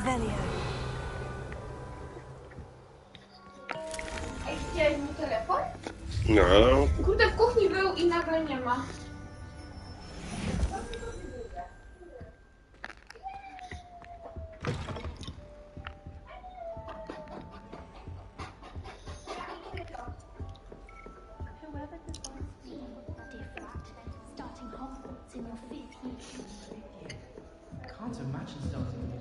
Revelio. Ej, widziałeś mój telefon? No. Kurde, w kuchni był i nagle nie ma. Can't imagine starting.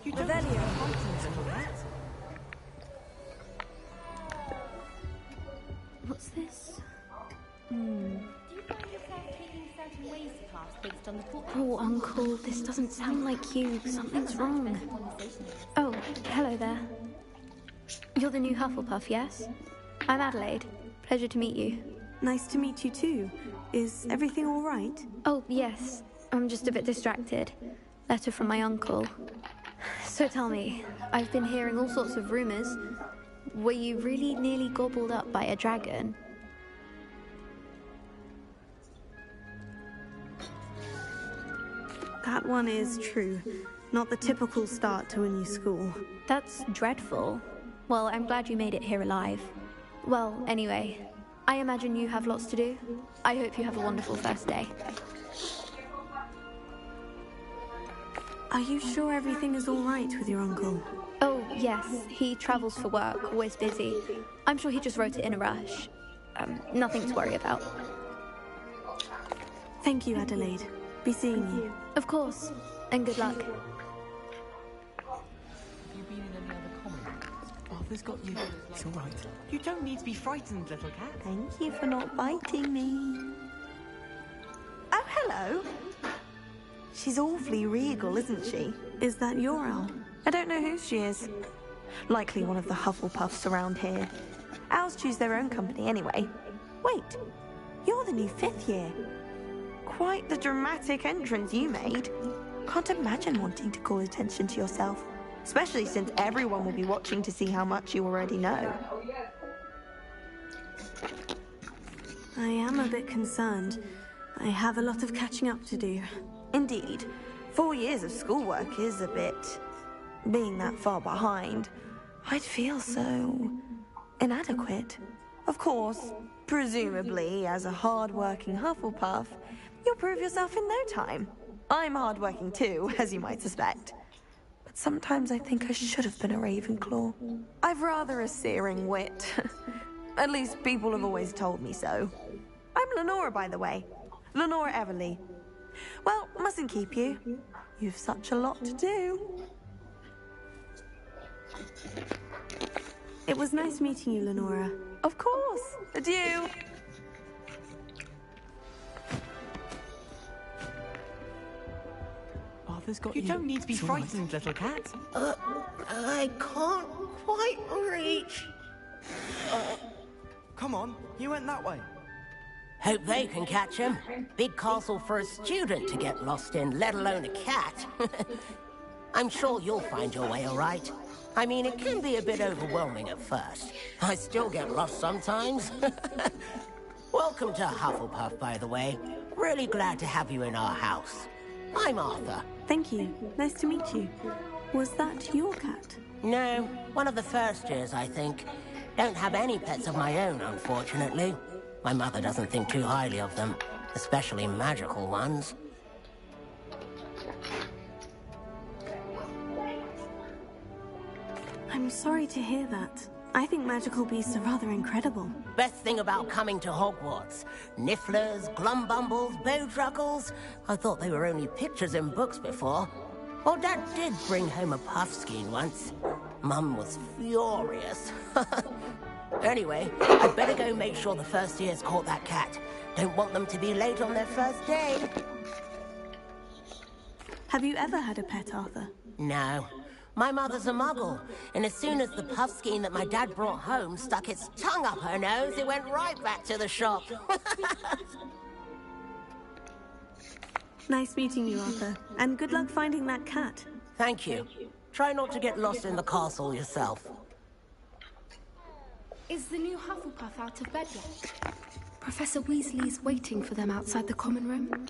You don't Revelio. What's this? Do you find yourself taking certain ways to class based on the portrait? Oh, Uncle, this doesn't sound like you. Something's wrong. Oh, hello there. You're the new Hufflepuff, yes? I'm Adelaide. Pleasure to meet you. Nice to meet you too. Is everything all right? Oh, yes. I'm just a bit distracted. Letter from my uncle. So tell me, I've been hearing all sorts of rumors. Were you really nearly gobbled up by a dragon? That one is true. Not the typical start to a new school. That's dreadful. Well, I'm glad you made it here alive. Well, anyway, I imagine you have lots to do. I hope you have a wonderful first day. Are you sure everything is all right with your uncle? Oh, yes, he travels for work, always busy. I'm sure he just wrote it in a rush. Nothing to worry about. Thank you, Adelaide. Be seeing you. Of course, and good luck. Have you been in any other common rooms? Arthur's got you. It's all right. You don't need to be frightened, little cat. Thank you for not biting me. Oh, hello. She's awfully regal, isn't she? Is that your owl? I don't know who she is. Likely one of the Hufflepuffs around here. Owls choose their own company anyway. Wait, you're the new 5th year. Quite the dramatic entrance you made. Can't imagine wanting to call attention to yourself, especially since everyone will be watching to see how much you already know. I am a bit concerned. I have a lot of catching up to do. Indeed, 4 years of schoolwork is a bit... Being that far behind, I'd feel so... inadequate. Of course, presumably, as a hard-working Hufflepuff, you'll prove yourself in no time. I'm hard-working too, as you might suspect. But sometimes I think I should have been a Ravenclaw. I've rather a searing wit. At least people have always told me so. I'm Lenora, by the way. Lenora Everly. Well, mustn't keep you. You've such a lot to do. It was nice meeting you, Lenora. Of course. Adieu. Arthur's got you. You don't need to be frightened, little cat. I can't quite reach. Come on, you went that way. Hope they can catch him. Big castle for a student to get lost in, let alone a cat. I'm sure you'll find your way all right. I mean, it can be a bit overwhelming at first. I still get lost sometimes. Welcome to Hufflepuff, by the way. Really glad to have you in our house. I'm Arthur. Thank you. Nice to meet you. Was that your cat? No, one of the first years, I think. Don't have any pets of my own, unfortunately. My mother doesn't think too highly of them, especially magical ones. I'm sorry to hear that. I think magical beasts are rather incredible. Best thing about coming to Hogwarts. Nifflers, Glumbumbles, Bowtruckles. I thought they were only pictures in books before. Oh, Dad did bring home a Puffskein once. Mum was furious. Anyway, I'd better go make sure the first years caught that cat. Don't want them to be late on their first day. Have you ever had a pet, Arthur? No. My mother's a muggle, and as soon as the Puffskein that my dad brought home stuck its tongue up her nose, it went right back to the shop. Nice meeting you, Arthur. And good luck finding that cat. Thank you. Try not to get lost in the castle yourself. Is the new Hufflepuff out of bed yet? Professor Weasley's waiting for them outside the common room.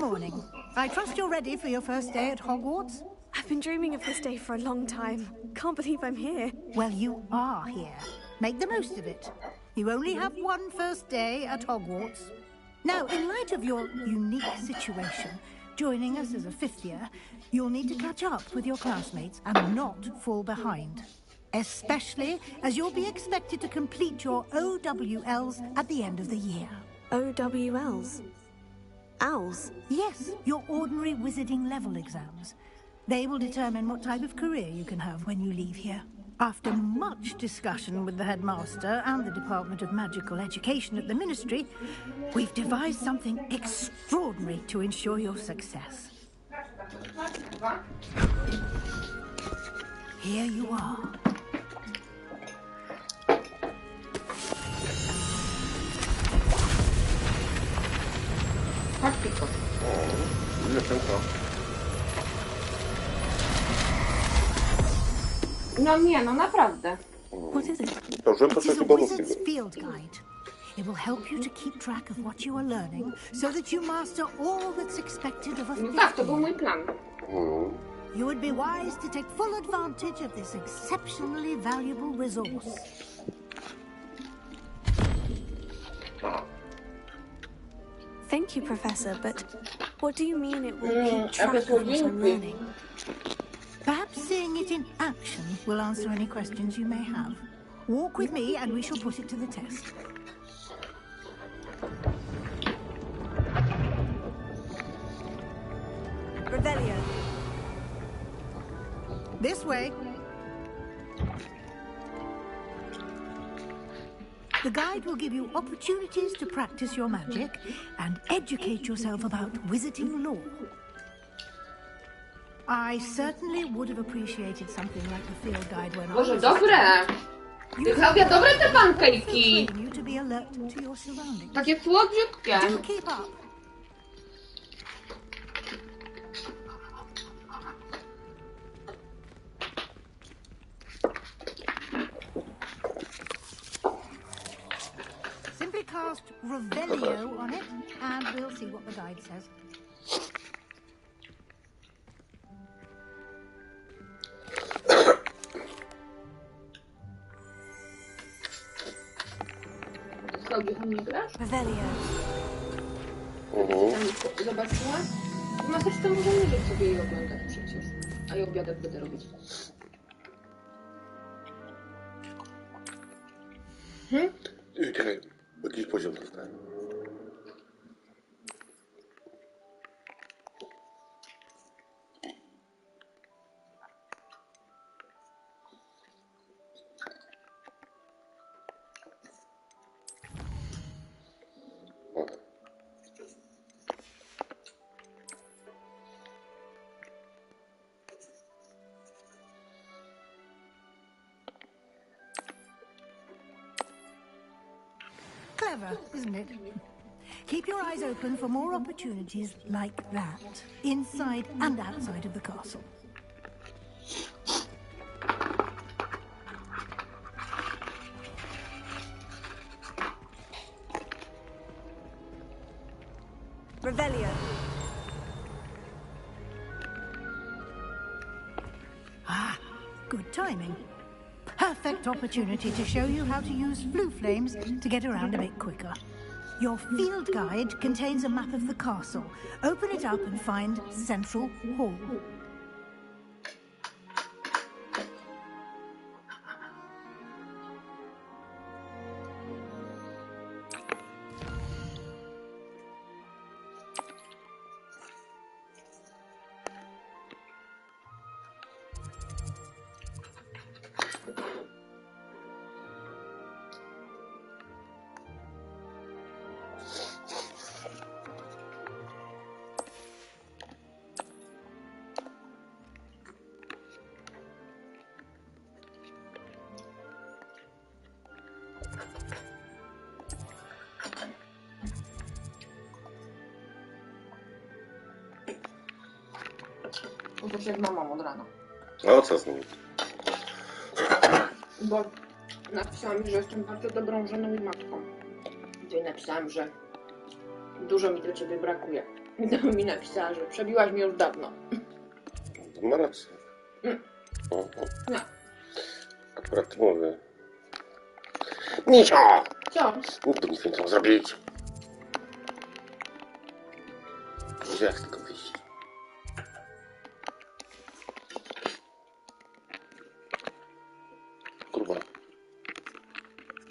morning. I trust you're ready for your first day at Hogwarts? I've been dreaming of this day for a long time. Can't believe I'm here. Well, you are here. Make the most of it. You only have one first day at Hogwarts. Now, in light of your unique situation, joining us as a fifth year, you'll need to catch up with your classmates and not fall behind. Especially as you'll be expected to complete your OWLs at the end of the year. OWLs? Owls? Yes, your ordinary wizarding level exams. They will determine what type of career you can have when you leave here. After much discussion with the headmaster and the Department of Magical Education at the Ministry, we've devised something extraordinary to ensure your success. Here you are. Praktyko. No nie, no naprawdę. What is it? It is a wizard's field guide. It will help you to keep track of what you are learning, so that you master all that's expected of a No fifth tak, to był year. mój plan. You would be wise to take full advantage of this exceptionally valuable resource. Thank you, Professor, but what do you mean it will keep track of what I'm learning? Perhaps seeing it in action will answer any questions you may have. Walk with me and we shall put it to the test. Revelio. This way. The guide will give you opportunities to practice your magic and educate yourself about wizarding lore. I certainly would have appreciated something like the field guide when I Boże, was dobre! Ty, Klaudia, dobre te pankejki! train you to be alert to your surroundings. Takie słodziutkie. Do keep up. Simply cast Revelio on it, and we'll see what the guide says. Klaudia, tam nie grasz? Revelio. Tam zobaczyła? No też to może leżeć sobie i oglądać przecież. A ja obiadek będę robić. Czekaj, jakiś poziom dostałem. Clever, isn't it? Keep your eyes open for more opportunities like that, inside and outside of the castle. Revelio. Ah, good timing. Perfect opportunity to show you how to use blue flames to get around a bit quicker. Your field guide contains a map of the castle. Open it up and find Central Hall. To się jak mamą od rana. O, co z nim? Bo napisałam, że jestem bardzo dobrą żoną i matką. Tutaj napisałam, że dużo mi do ciebie brakuje. No mi napisała, że przebiłaś mnie już dawno. Ma rację. No. Akurat mówię. Nisio! Co? Nikt by nic nie chciał zrobić. Gdzie jak tylko wyjść?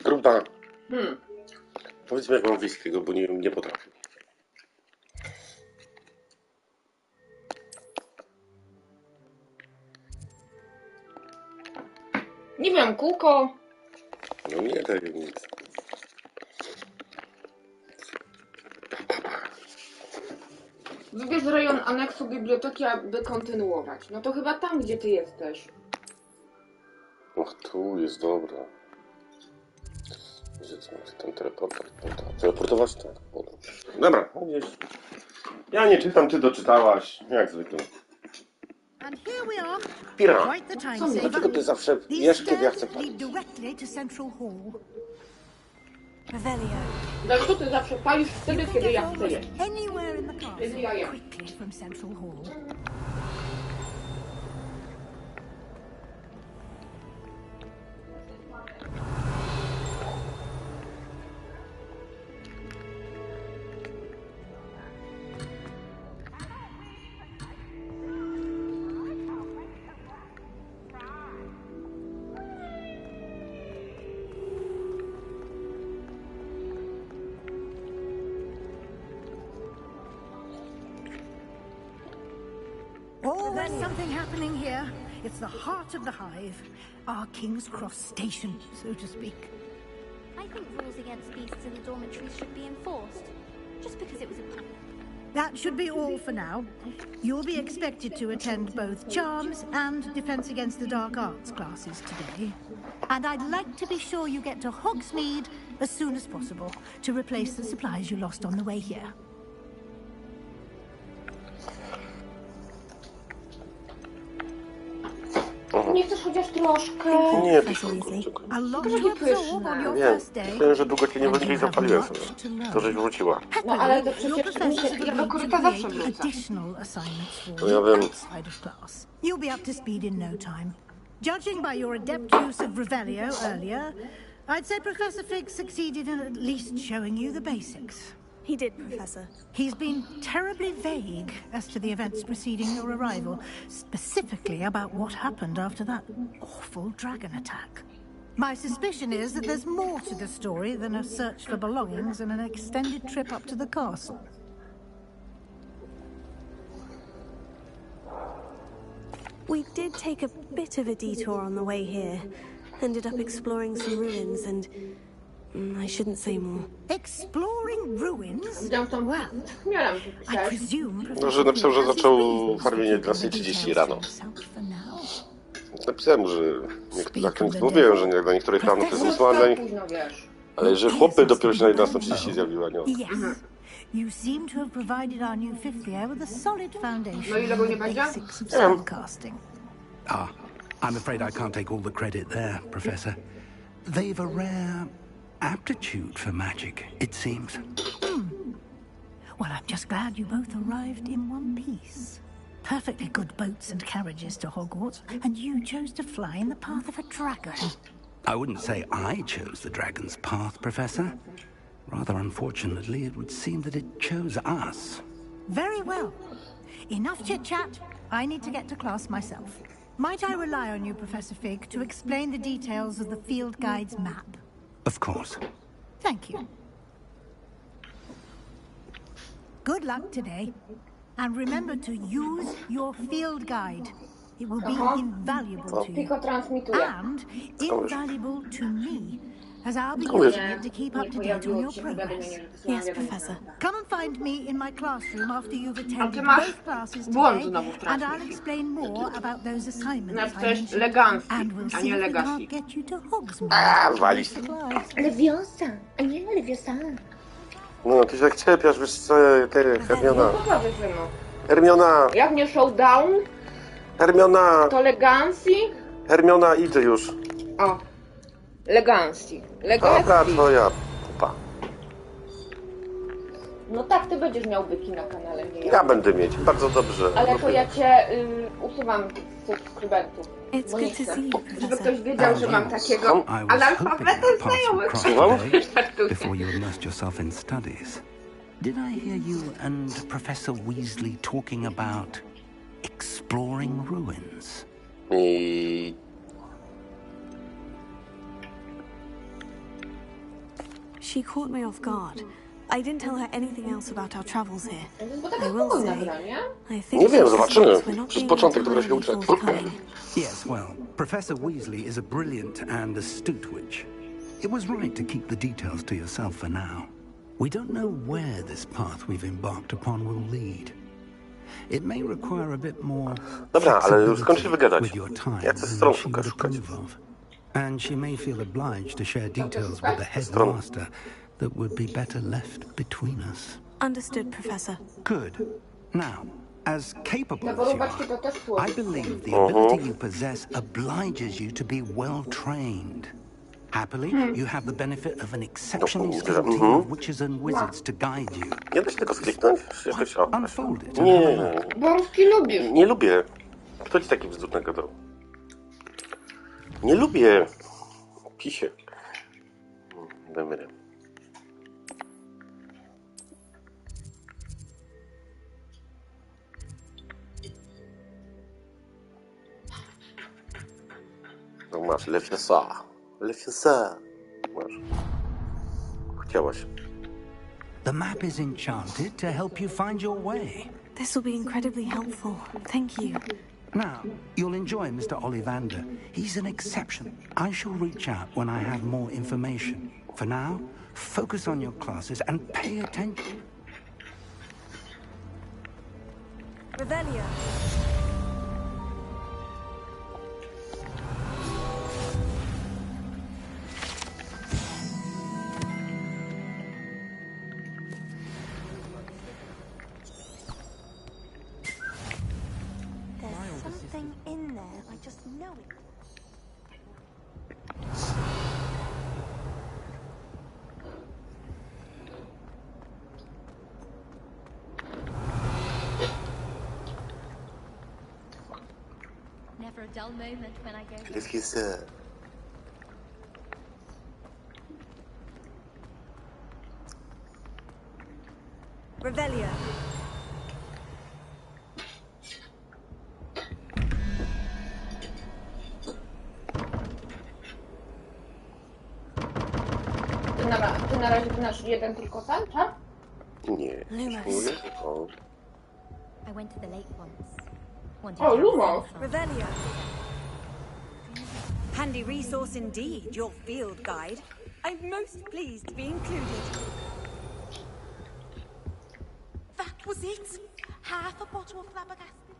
Gruba. Powiedz mi, jak mam wyjść z tego, bo nie potrafię. Nie wiem, kółko. No nie daj nic. Wybierz rejon aneksu biblioteki, aby kontynuować. No to chyba tam, gdzie ty jesteś. Och, tu jest dobra. Gdzie co, ten teleportować? Tak. Dobra, gdzieś. Ja nie czytam, ty doczytałaś. Jak zwykle. Pira, dlaczego ty zawsze wiesz, kiedy ja chcę palić? Dlaczego ty zawsze palisz wtedy, kiedy ja chcę jeść? Kiedy ja jem. Oh, there's something happening here. It's the heart of the hive. Our King's Cross station, so to speak. I think rules against beasts in the dormitories should be enforced. Just because it was a... That should be all for now. You'll be expected to attend both Charms and Defense Against the Dark Arts classes today. And I'd like to be sure you get to Hogsmeade as soon as possible to replace the supplies you lost on the way here. Nie chcesz chociaż troszkę? Nie, tylko wiem, myślałem, że długo cię nie będzie i zapaliłem sobie. To żeś wróciła. No ale to przecież ja do koryta zawsze wrócę. No ja wiem. You'll be up to speed in no time. Judging by your adept use of Revelio earlier, I'd say Professor Fig succeeded in at least showing you the basics. He did, Professor. He's been terribly vague as to the events preceding your arrival, specifically about what happened after that awful dragon attack. My suspicion is that there's more to the story than a search for belongings and an extended trip up to the castle. We did take a bit of a detour on the way here. Ended up exploring some ruins and... I shouldn't say more. Exploring ruins? Well, I presume... No, że napisał, że zaczął farmienie dla 30 rano. Napisałem, że mówiłem, że dla niektórych rano to jest 8, ale że chłopy dopiero się na 11:30 zjawiła, nie? You seem to have provided our new fifth year with a solid foundation No i in the basics of spellcasting. I'm afraid I can't take all the credit there, Professor. They've a rare aptitude for magic, it seems. Well, I'm just glad you both arrived in one piece. Perfectly good boats and carriages to Hogwarts, and you chose to fly in the path of a dragon. I wouldn't say I chose the dragon's path, Professor. Rather unfortunately, it would seem that it chose us. Very well. Enough chit-chat. I need to get to class myself. Might I rely on you, Professor Fig, to explain the details of the field guide's map? Of course. Thank you. Good luck today. And remember to use your field guide. It will be invaluable to you. And invaluable to me, as I'll be using it to keep up to date on your progress. Yes, Professor. Come and find me in my classroom after you've attended both classes today, and I'll explain more about those assignments I mentioned. And we'll see if we can't get you to Hogsmeade. Leviosa, a nie Leviosa. No, ty się czepiasz, wiesz co, Hermiona. Hermiona! Jak nie showdown? Hermiona! To Legancy? Hermiona, idzie już. O. Legancy. Dobra, twoja pupa. No tak, ty będziesz miał byki na kanale, nie ja. Ja będę mieć, bardzo dobrze. Ale to ja cię usuwam z subskrybentów. It's Bo nie good to chcę. see you, Żeby Professor. ktoś wiedział, że mam takiego I was hoping analfabetę you'd pass znajomych. across today before you immersed yourself in studies. Did I hear you and Professor Weasley talking about exploring ruins? I... She caught me off guard. I didn't tell her anything else about our travels here. Bo I taka will powolna say, gra, nie? I think Nie wiem, she zobaczymy. suspects we're not Przez being początek dopiero się entirely uczę. forthcoming. Yes, well, Professor Weasley is a brilliant and astute witch. It was right to keep the details to yourself for now. We don't know where this path we've embarked upon will lead. It may require a bit more Dobra, ale skończ się wygadać. with your time Ja chcę than stron she would szukać. approve of. And she may feel obliged to share details with the headmaster that would be better left between us. Understood, Professor. Good. Now, as capable Te as you boróweczki to też are, I słodkie. believe the ability you possess obliges you to be well trained. Happily, you have the benefit of an exceptionally skilled team of witches and wizards to guide you. Nie da się tego skliknąć? Jakoś, o, Unfold it and nie, have a look. Borówki lubię. nie lubię. Kto ci taki bzdurny gadał? Nie lubię. Pisie. Dobra. No masz, Lefiosa. Lefiosa. Masz. Chciałaś. The map is enchanted to help you find your way. This will be incredibly helpful. Thank you. Now, you'll enjoy Mr. Ollivander. He's an exception. I shall reach out when I have more information. For now, focus on your classes and pay attention. Revelio. There's something in there. I just know it. Never a dull moment when I go. Lefiosa. Revelio. Ty na razie znasz jeden tylko ten, tak? Nie. Lumos. O. I went to the lake once. Wanted Oh, to Lumos. have some. Revelio. Handy resource indeed, your field guide. I'm most pleased to be included. That was it. Half a bottle of flabbergasted.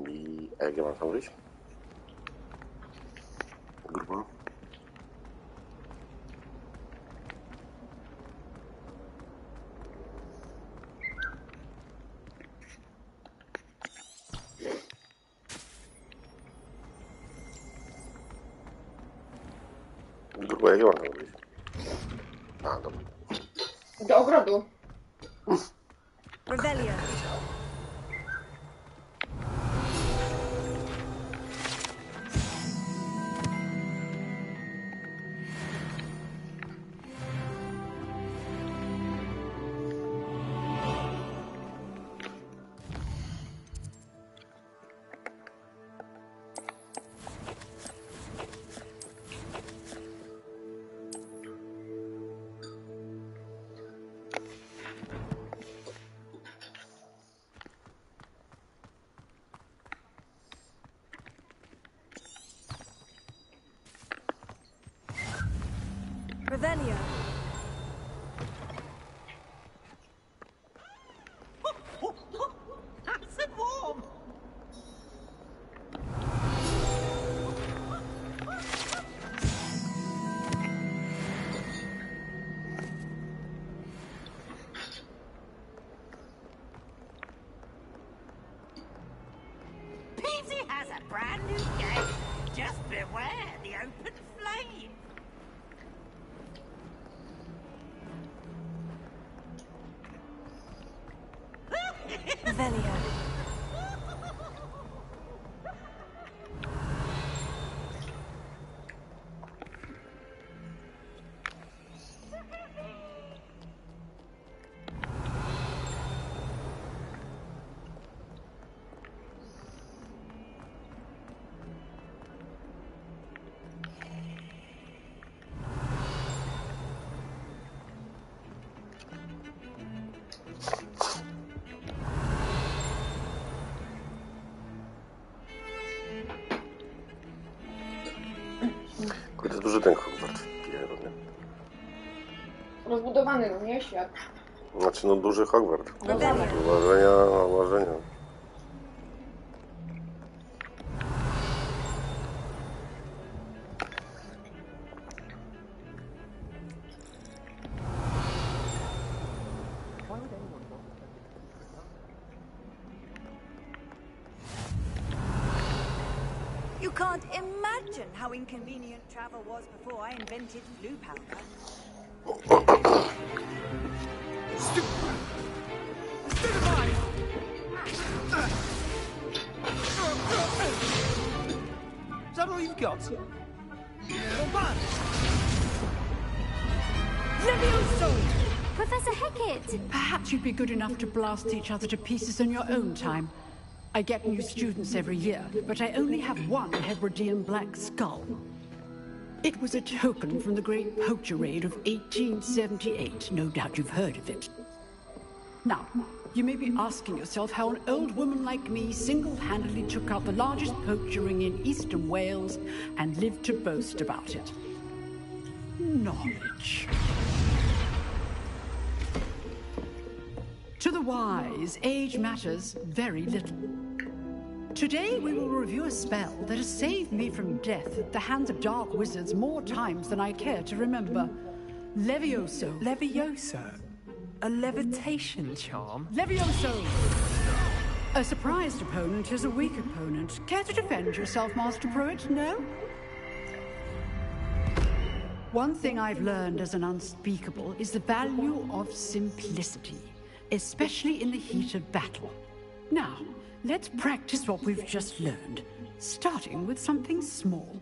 I jak ja mam tam wyjść? Grubo. Grubo, jak ja mam tam wyjść? A, dobra. Do ogrodu. Revelio. Revelio. Nice and warm. Peasy has a brand new game. Just beware the open flame. Revelio. Kurde, duży ten Hogwart. Rozbudowany, no nie świat. Znaczy, no duży Hogwart. No zamek. Uważenia. You can't imagine how inconvenient travel was before I invented blue powder. Is that all you've got? Levioso! Professor Hecat! Perhaps you'd be good enough to blast each other to pieces in your own time. I get new students every year, but I only have one Hebridean black skull. It was a token from the Great Poacher Raid of 1878. No doubt you've heard of it. Now, you may be asking yourself how an old woman like me single-handedly took out the largest poacher ring in eastern Wales and lived to boast about it. Knowledge. To the wise, age matters very little. Today we will review a spell that has saved me from death at the hands of dark wizards more times than I care to remember. Levioso. Levioso? A levitation charm? Levioso! A surprised opponent is a weak opponent. Care to defend yourself, Master Pruitt? No? One thing I've learned as an unspeakable is the value of simplicity, especially in the heat of battle. Now, let's practice what we've just learned, starting with something small.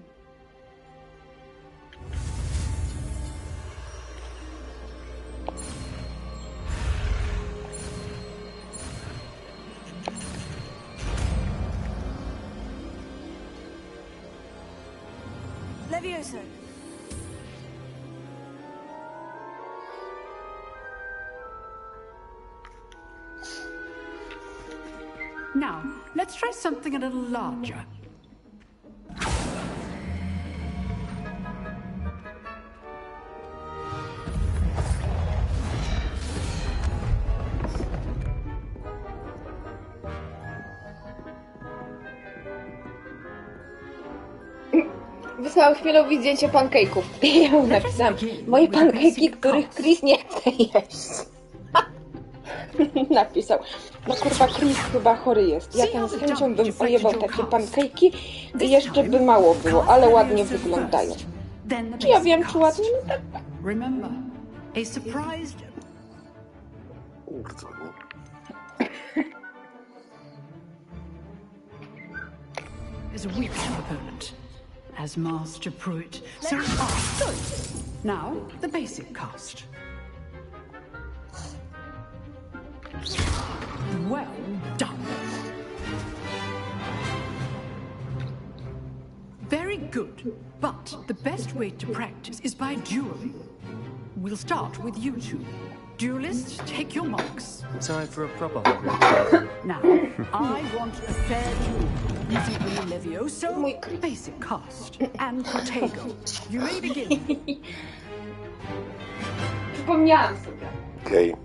Levioso. Now, let's try something a little larger. Wysłałam chwilowi zdjęcie pancake'ów. Ja mu napisałam, moje pancake'i, których Chris nie chce jeść. Napisał, no kurwa, Chris chyba chory jest. Ja tam z chęcią bym ojebał takie pancake'i i jeszcze by mało było, ale ładnie wyglądają. Czy ja wiem, czy ładnie? No tak. Remember, a surprised... is a weak opponent, as Master Pruitt. So good. Now, the basic cast. Well done. Very good, but the best way to practice is by dueling. We'll start with you two. Duelists, take your marks. Time for a proper Now, I want a fair duel. Using Levioso, basic cast, and Protego. You may begin. Przypomniałam sobie. Okej.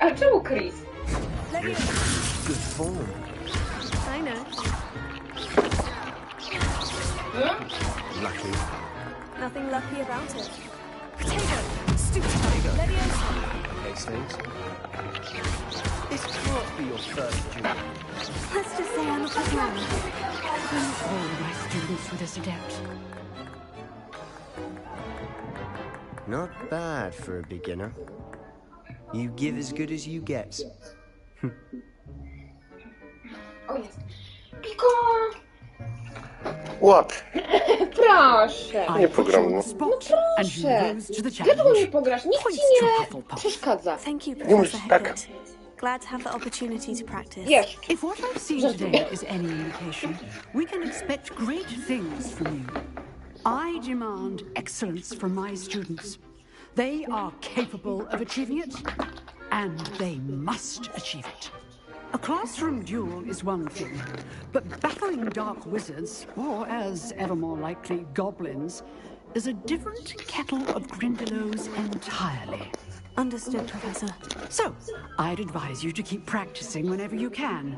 A czemu Chris? Good form. I know. Lucky. Nothing lucky about it. Potato. Stupid. Levioso. Next things. This can't be your first duel. Let's just say I'm a performer. All my students with this adept. Not bad for a beginner. You give as good as you get. O, jest. Piko! Łap! Proszę! Nie pogram, no. No proszę! Dlaczego nie pograsz? Nikt ci nie przeszkadza. Thank you, Nie musisz Professor tak. Hackett. Glad to have the opportunity to practice. Jest. If what I've seen today is any indication, we can expect great things from you. I demand excellence from my students. They are capable of achieving it, and they must achieve it. A classroom duel is one thing, but battling dark wizards, or as ever more likely, goblins, is a different kettle of Grindylows entirely. Understood, Professor. So, I'd advise you to keep practicing whenever you can.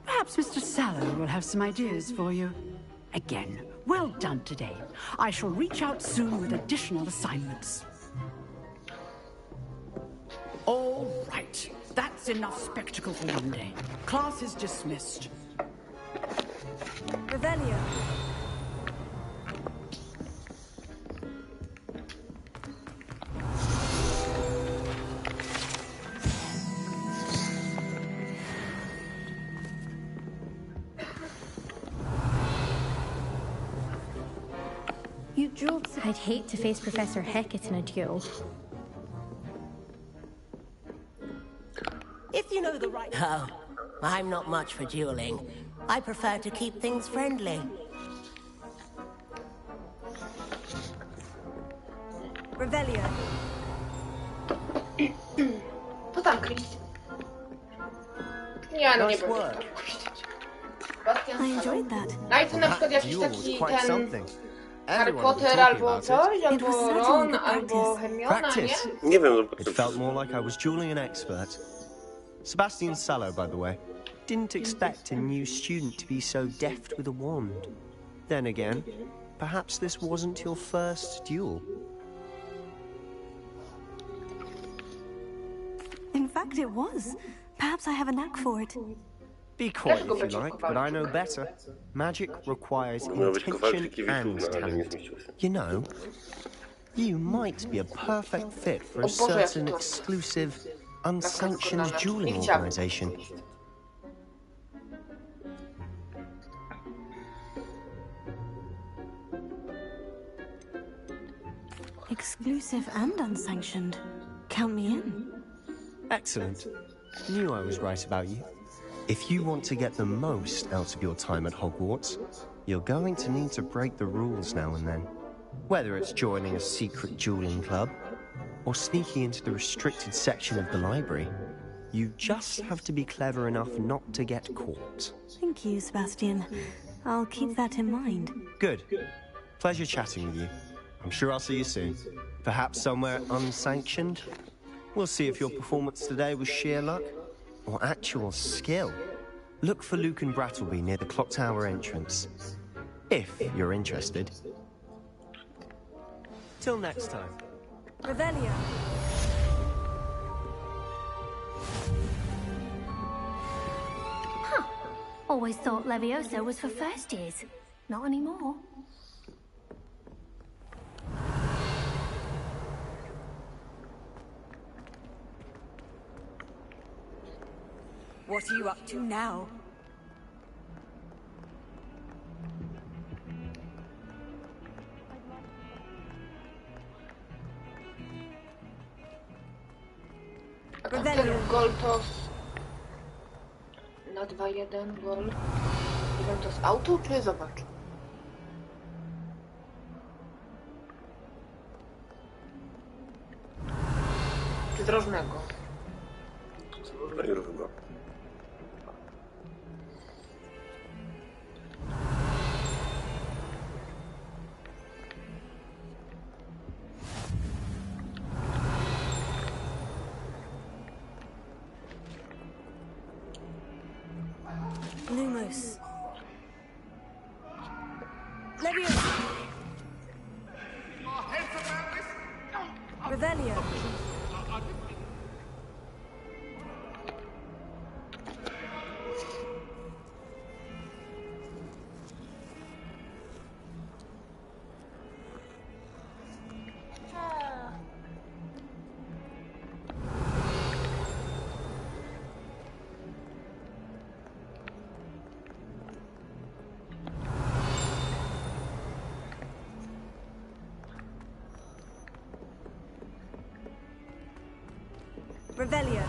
Perhaps Mr. Sallow will have some ideas for you. Again, well done today. I shall reach out soon with additional assignments. All right. That's enough spectacle for one day. Class is dismissed. Revelio. You drove. I'd hate to face Professor Hackett in a duel. If you know the right... Oh, I'm not much for dueling. I prefer to keep things friendly. Revelio. To tam, Chris. Ja no nie będę tego puścić. Bastian Sallow. No i to na przykład jakiś taki ten... Harry Potter albo coś, albo Ron, albo Hermiona, nie? Nie wiem, It felt more like I was dueling an expert. Sebastian Sallow, by the way. Didn't expect a new student to be so deft with a wand. Then again, perhaps this wasn't your first duel. In fact, it was. Perhaps I have a knack for it. Be quiet if you like, but I know better. Magic requires intention and talent. You know, you might be a perfect fit for a certain exclusive, unsanctioned dueling organization. Exclusive and unsanctioned. Count me in. Excellent. Knew I was right about you. If you want to get the most out of your time at Hogwarts, you're going to need to break the rules now and then. Whether it's joining a secret dueling club, or sneaking into the restricted section of the library, you just have to be clever enough not to get caught. Thank you, Sebastian. I'll keep that in mind. Good. Pleasure chatting with you. I'm sure I'll see you soon. Perhaps somewhere unsanctioned? We'll see if your performance today was sheer luck or actual skill. Look for Luke and Brattleby near the clock tower entrance, if you're interested. Till next time. Revelio. Huh. Always thought Leviosa was for first years. Not anymore. What are you up to now? Ten gol to na 2-1 gol. Nie wiem, to z auto, czy zobacz? Czy drożnego? Drożnego chyba. Lumos. Leviosa. Revelio. Revelio.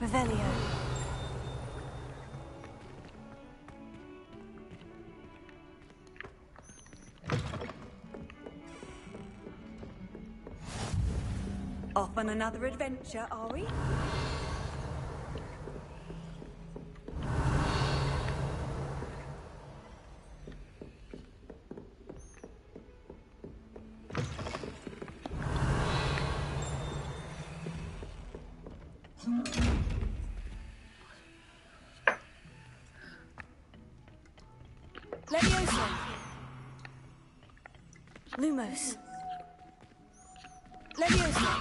Revelio. Off on another adventure, are we? Leviosa. Lumos. Leviosa.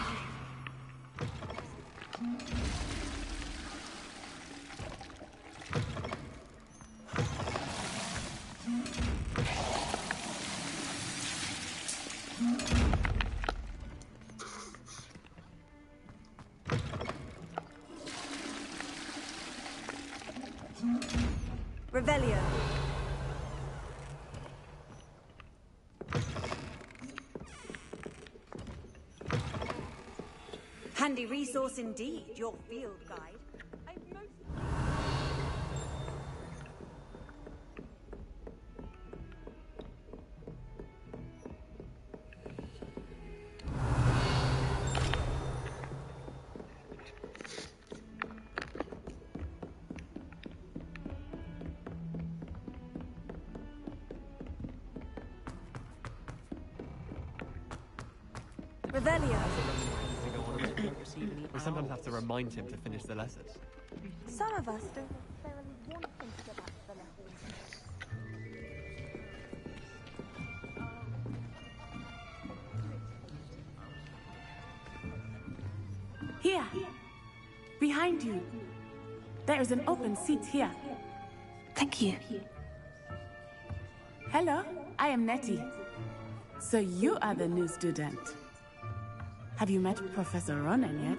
Revelio. Handy resource indeed, your field guide. Revelio. We sometimes have to remind him to finish the lessons. Some of us don't necessarily want him to go back to the lessons. Here, behind you. There is an open seat here. Thank you. Hello, I am Nettie. So you are the new student. Have you met Professor Ronan yet?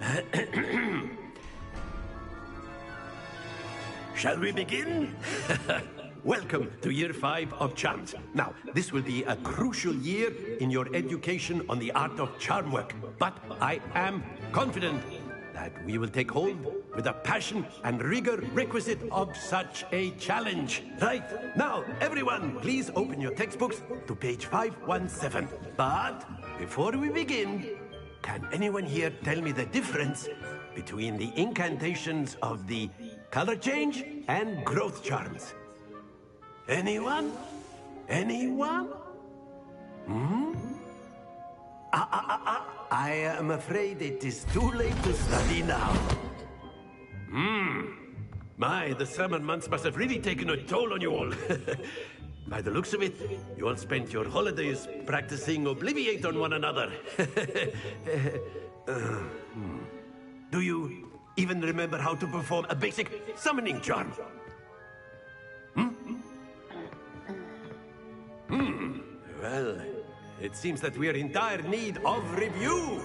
Shall we begin? Welcome to Year 5 of Charms. Now, this will be a crucial year in your education on the art of charm work. But I am confident that we will take hold with the passion and rigor requisite of such a challenge. Right, now, everyone, please open your textbooks to page 517. But before we begin, can anyone here tell me the difference between the incantations of the color change and growth charms? Anyone? Anyone? I am afraid it is too late to study now. My, the summer months must have really taken a toll on you all. By the looks of it, you all spent your holidays practicing Obliviate on one another. Do you even remember how to perform a basic summoning charm? Well, it seems that we are in dire need of review.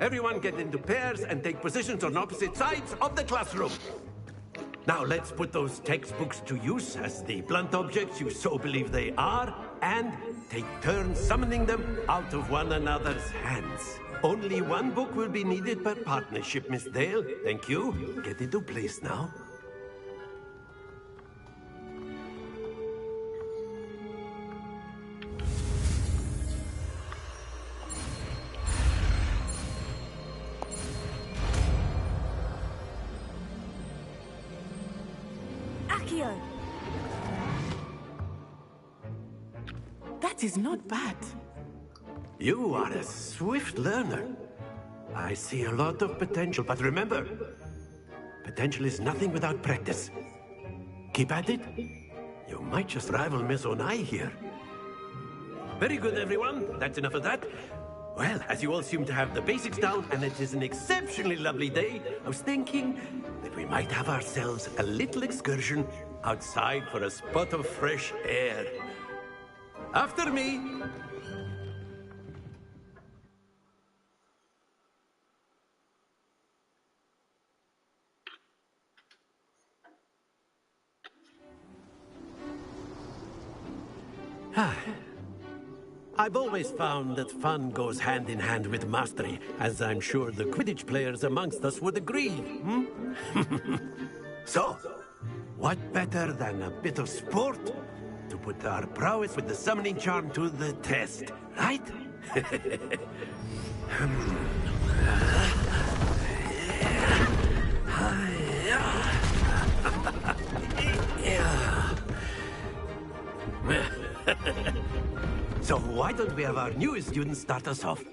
Everyone get into pairs and take positions on opposite sides of the classroom. Now let's put those textbooks to use as the blunt objects you so believe they are, and take turns summoning them out of one another's hands. Only one book will be needed per partnership, Miss Dale. Thank you. Get into place now. That is not bad. You are a swift learner. I see a lot of potential, but remember, potential is nothing without practice. Keep at it. You might just rival Miss Onai here. Very good, everyone. That's enough of that. Well, as you all seem to have the basics down, and it is an exceptionally lovely day, I was thinking that we might have ourselves a little excursion outside for a spot of fresh air. After me. I've always found that fun goes hand in hand with mastery, as I'm sure the Quidditch players amongst us would agree. So, what better than a bit of sport to put our prowess with the summoning charm to the test, right? So why don't we have our newest student start us off?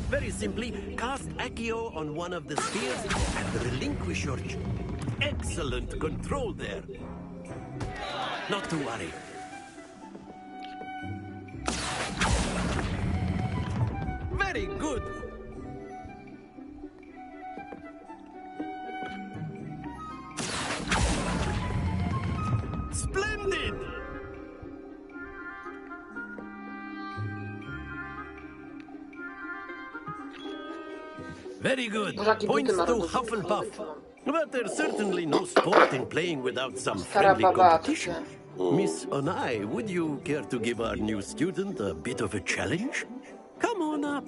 Very simply, cast Accio on one of the spheres and relinquish your... Excellent control there. Not to worry. Very good. Splendid! Very good. Points to Hufflepuff. But there's certainly no sport in playing without some friendly competition. Miss Onai, would you care to give our new student a bit of a challenge? Come on up.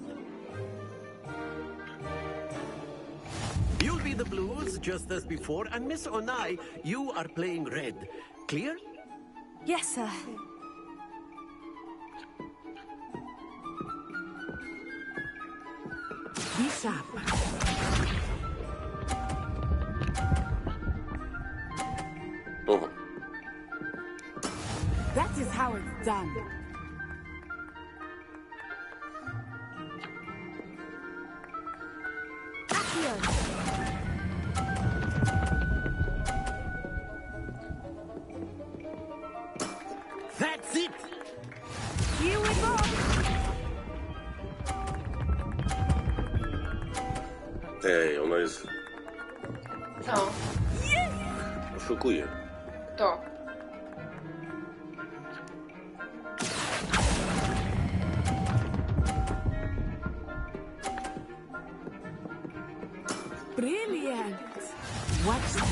You'll be the blues, just as before, and Miss Onai, you are playing red. Clear? Yes, sir. Be sharp. That is how it's done. That's it! Here we go! Ej, ona jest... Co? Oszukuje. To. Brilliant! Watch this.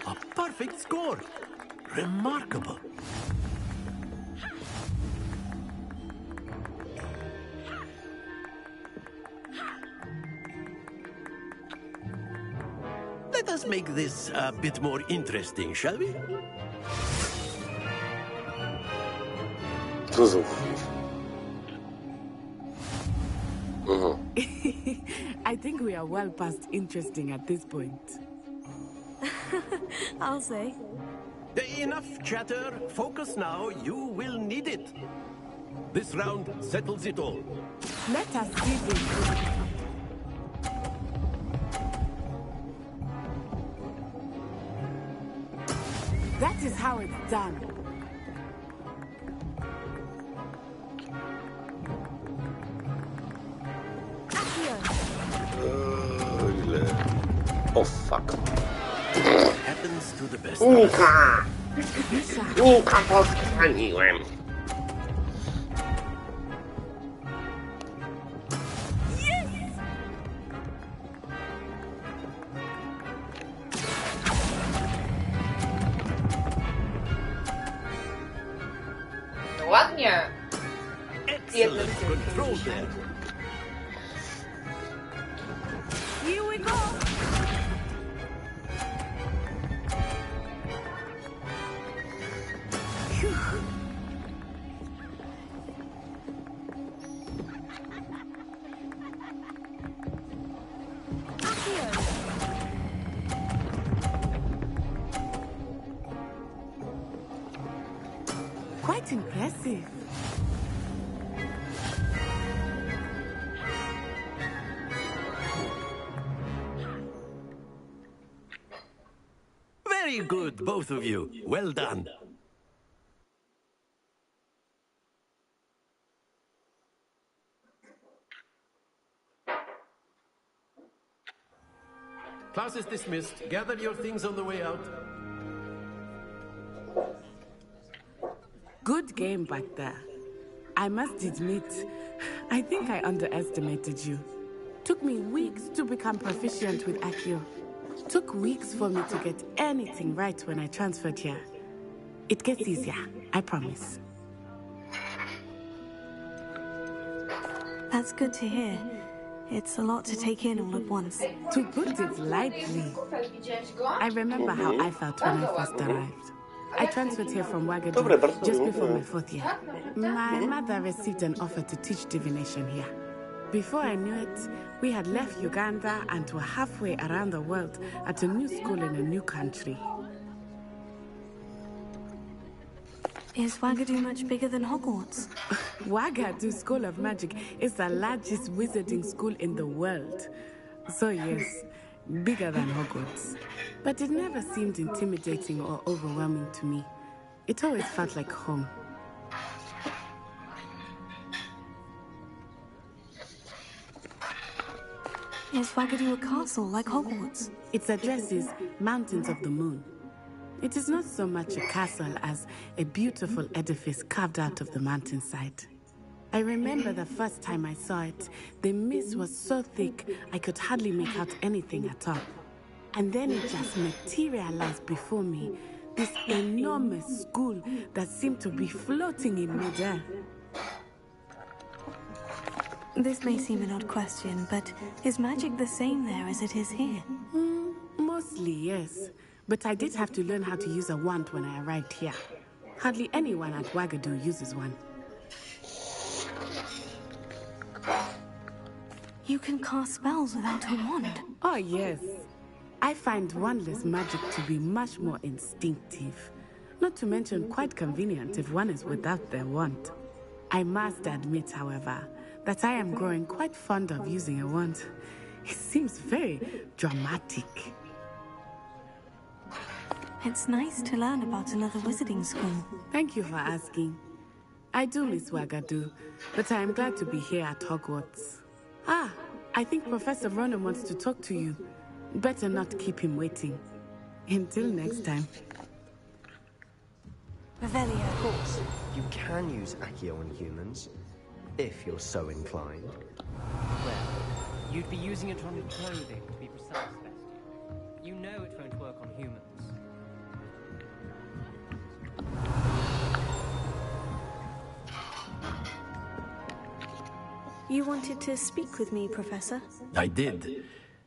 A perfect score! Remarkable! Let us make this a bit more interesting, shall we? I think we are well past interesting at this point. I'll say. Enough chatter. Focus now. You will need it. This round settles it all. Let us see this. That is how it's done. Oh fuck. Happens to the best. Nika! Nika, powstrzymałem. No ładnie. Excellent control there. Here we go! Quite impressive. Very good, both of you. Well done. Class is dismissed. Gather your things on the way out. Good game back there. I must admit, I think I underestimated you. Took me weeks to become proficient with Accio. Took weeks for me to get anything right when I transferred here. It gets easier, I promise. That's good to hear. It's a lot to take in all at once. To put it lightly, I remember how I felt when I first arrived. I transferred here from Ouagadougou just before my 4th year. My mother received an offer to teach divination here. Before I knew it, we had left Uganda and were halfway around the world at a new school in a new country. Is Ouagadougou much bigger than Hogwarts? Ouagadougou School of Magic is the largest wizarding school in the world. So yes, bigger than Hogwarts. But it never seemed intimidating or overwhelming to me. It always felt like home. Is Ouagadougou a castle like Hogwarts? Its address is Mountains of the Moon. It is not so much a castle as a beautiful edifice carved out of the mountainside. I remember the first time I saw it, the mist was so thick I could hardly make out anything at all. And then it just materialized before me, this enormous school that seemed to be floating in midair. This may seem an odd question, but is magic the same there as it is here? Mostly, yes. But I did have to learn how to use a wand when I arrived here. Hardly anyone at Ouagadougou uses one. You can cast spells without a wand? Oh, yes. I find wandless magic to be much more instinctive. Not to mention quite convenient if one is without their wand. I must admit, however, that I am growing quite fond of using a wand. It seems very dramatic. It's nice to learn about another wizarding school. Thank you for asking. I do miss Ouagadougou, but I am glad to be here at Hogwarts. Ah, I think Professor Ronan wants to talk to you. Better not keep him waiting. Until next time. Revelio. Of course, you can use Accio on humans, if you're so inclined. Well, you'd be using it on clothing, to be precise, Bestia. You know it won't work on humans. You wanted to speak with me, Professor? I did.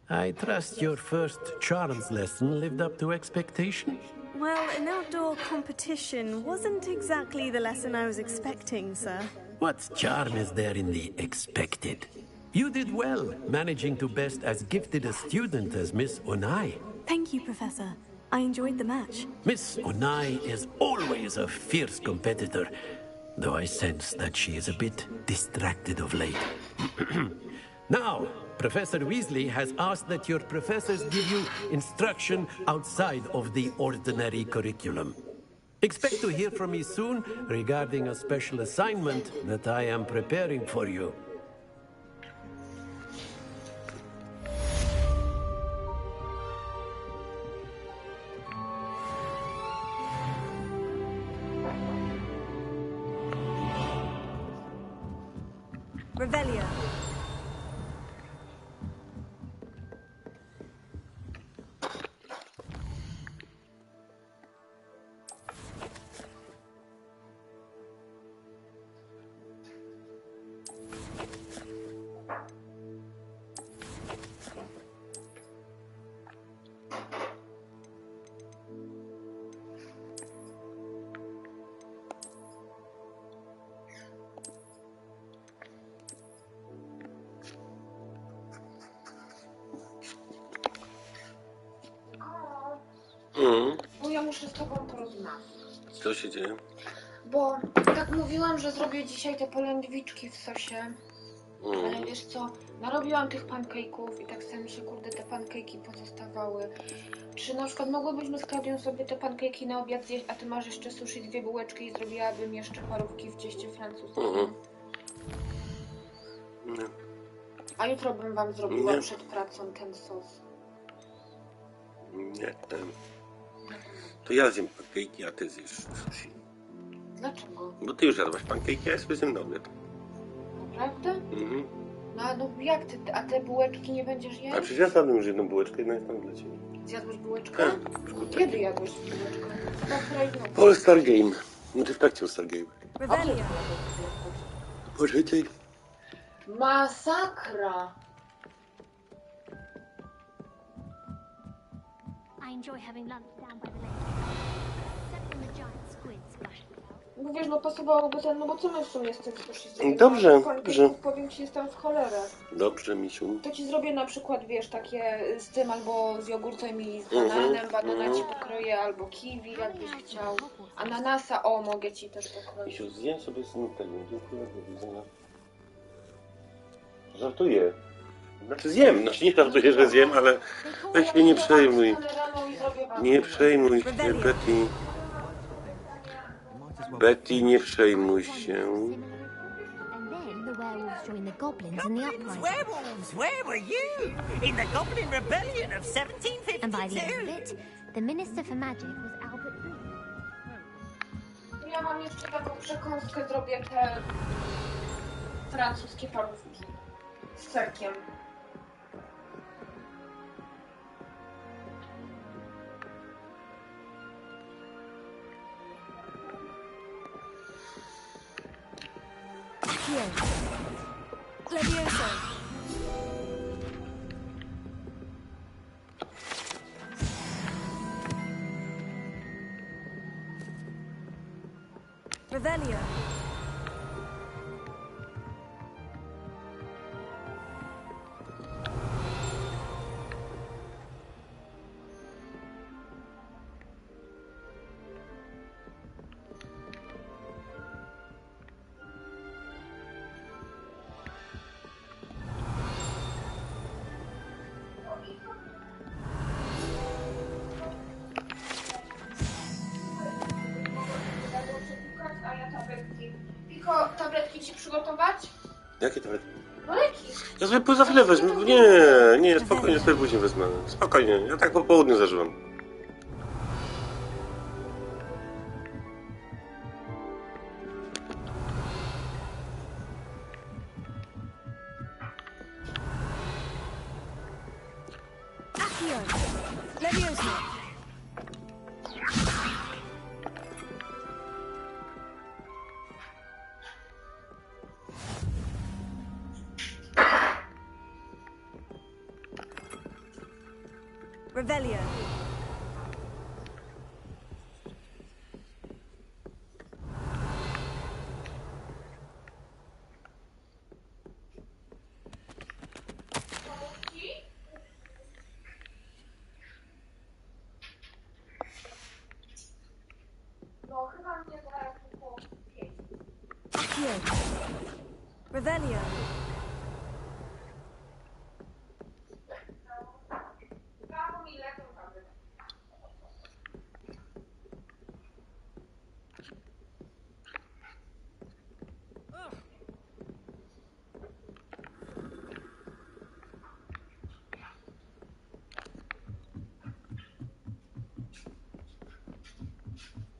I trust your first charms lesson lived up to expectation? Well, an outdoor competition wasn't exactly the lesson I was expecting, sir. What charm is there in the expected? You did well, managing to best as gifted a student as Miss Onai. Thank you, Professor. I enjoyed the match. Miss Onai is always a fierce competitor, though I sense that she is a bit distracted of late. Now, Professor Weasley has asked that your professors give you instruction outside of the ordinary curriculum. Expect to hear from me soon regarding a special assignment that I am preparing for you. Revelio. Bo ja muszę z tobą porozmawiać. Co się dzieje? Bo tak mówiłam, że zrobię dzisiaj te polędwiczki w sosie. Ale wiesz co, narobiłam tych pancake'ów i tak sobie mi się, kurde, te pancake'i pozostawały. Czy na przykład mogłybyśmy z Klaudią sobie te pancake'i na obiad zjeść, a ty masz jeszcze sushi, 2 bułeczki i zrobiłabym jeszcze parówki w cieście francuskim? Nie. A jutro bym wam zrobiła przed pracą ten sos. Nie, to ja zjem pancake'i, a ty zjesz sushi. Dlaczego? Bo ty już jadłaś pancake'i, a ja sobie zjem na obiad. Naprawdę? No jak ty, a te bułeczki nie będziesz jeść? A przecież ja zjadłem już jedną bułeczkę, jedna jest tam dla ciebie. Zjadłeś bułeczkę? Kiedy jadłeś bułeczkę? All-Star Game. Znaczy w trakcie All-Star Game. Poczekaj. Masakra! I enjoy having lunch down by the lake. Except when the giant squids splash about. Mówisz, no pasowałoby ten, no bo co my w sumie z tym sushi zrobimy? Dobrze, dobrze. Powiem ci, jestem w cholerę. Dobrze, misiu. To ci zrobię na przykład, wiesz, takie z tym albo z jogurtem i z bananem, banana ci pokroję, albo kiwi, jakbyś chciał. Ananasa, o, mogę ci też pokroić. Misiu, zjem sobie z tym tego. Dziękuję, do widzenia. Żartuję. Znaczy zjem, nie żartuję, że zjem, ale weź mnie nie przejmuj. Nie przejmuj się, Betty. Betty, nie przejmuj się. Werewolves, where were you? In the Goblin Rebellion of 1752. And by the end of it, the Minister for Magic was Albert Ja mam jeszcze taką przekąskę, zrobię te francuskie parówki z serkiem. Levioso. Revelio. Piko, tabletki ci przygotować? Jakie tabletki? No leki. Ja sobie za chwilę wezmę. Nie, spokojnie, sobie później wezmę. Spokojnie, ja tak po południu zażywam. Levioso. Revelio. No chyba mnie zaraz po 5. Revelio.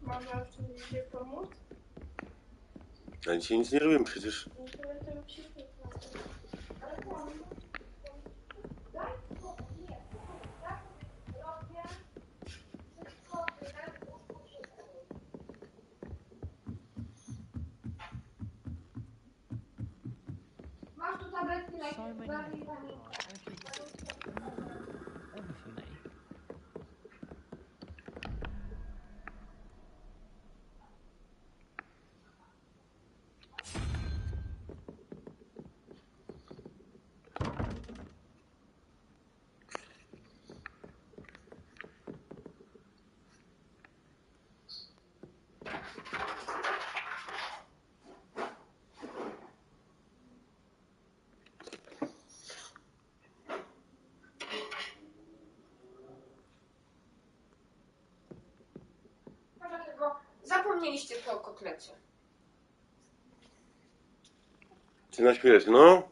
Można w czymś dzisiaj pomóc? Ja dzisiaj nic nie robiłem przecież. Masz tu tabletki najpierw. zapomnieliście po kotlecie. Czy na śmierć, no?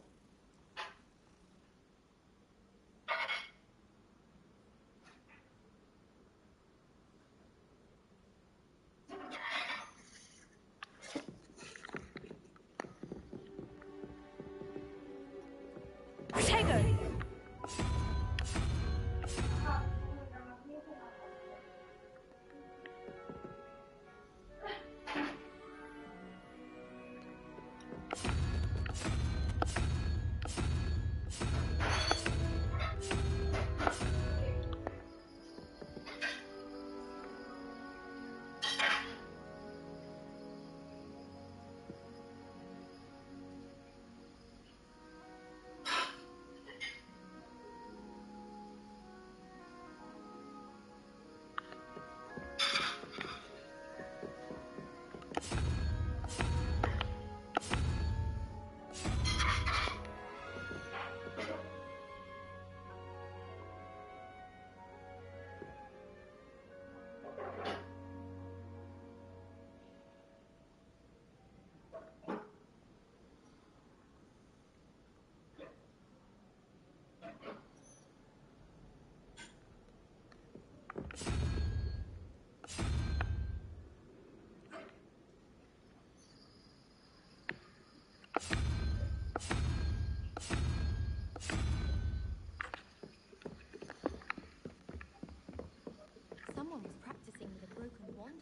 Someone was practicing with a broken wand.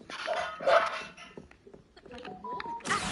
Looked like a war had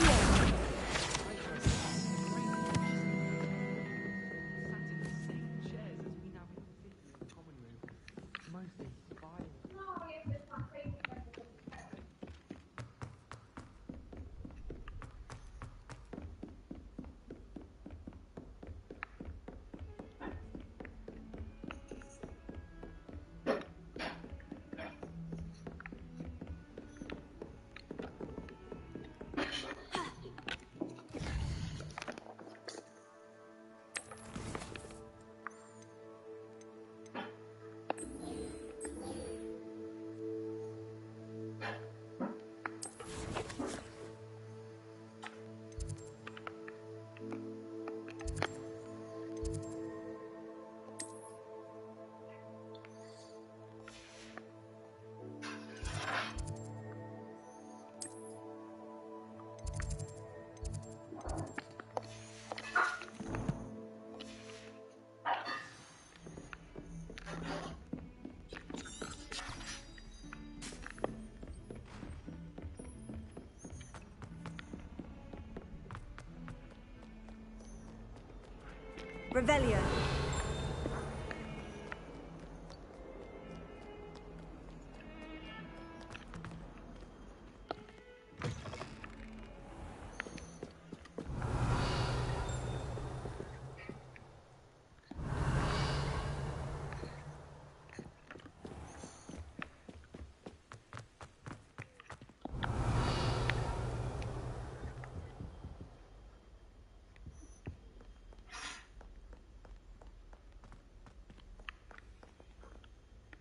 Revelio.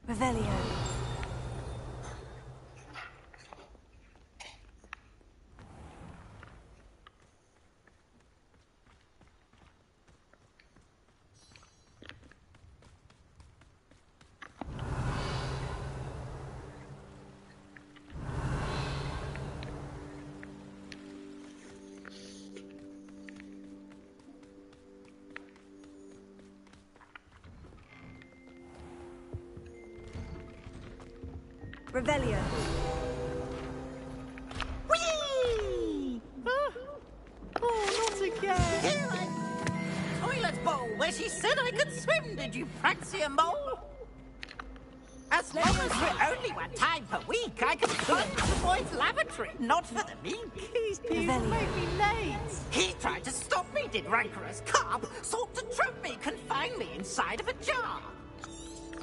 Revelio. Revelio. Whee! Oh, not again! Toilet bowl where she said I could swim, did you praxia mole? As long as we only one time per week, I can climb to the boys' lavatory, not for the meek. These people make me late. He tried to stop me, did rancorous carp, sought to trap me, confine me inside of a jar.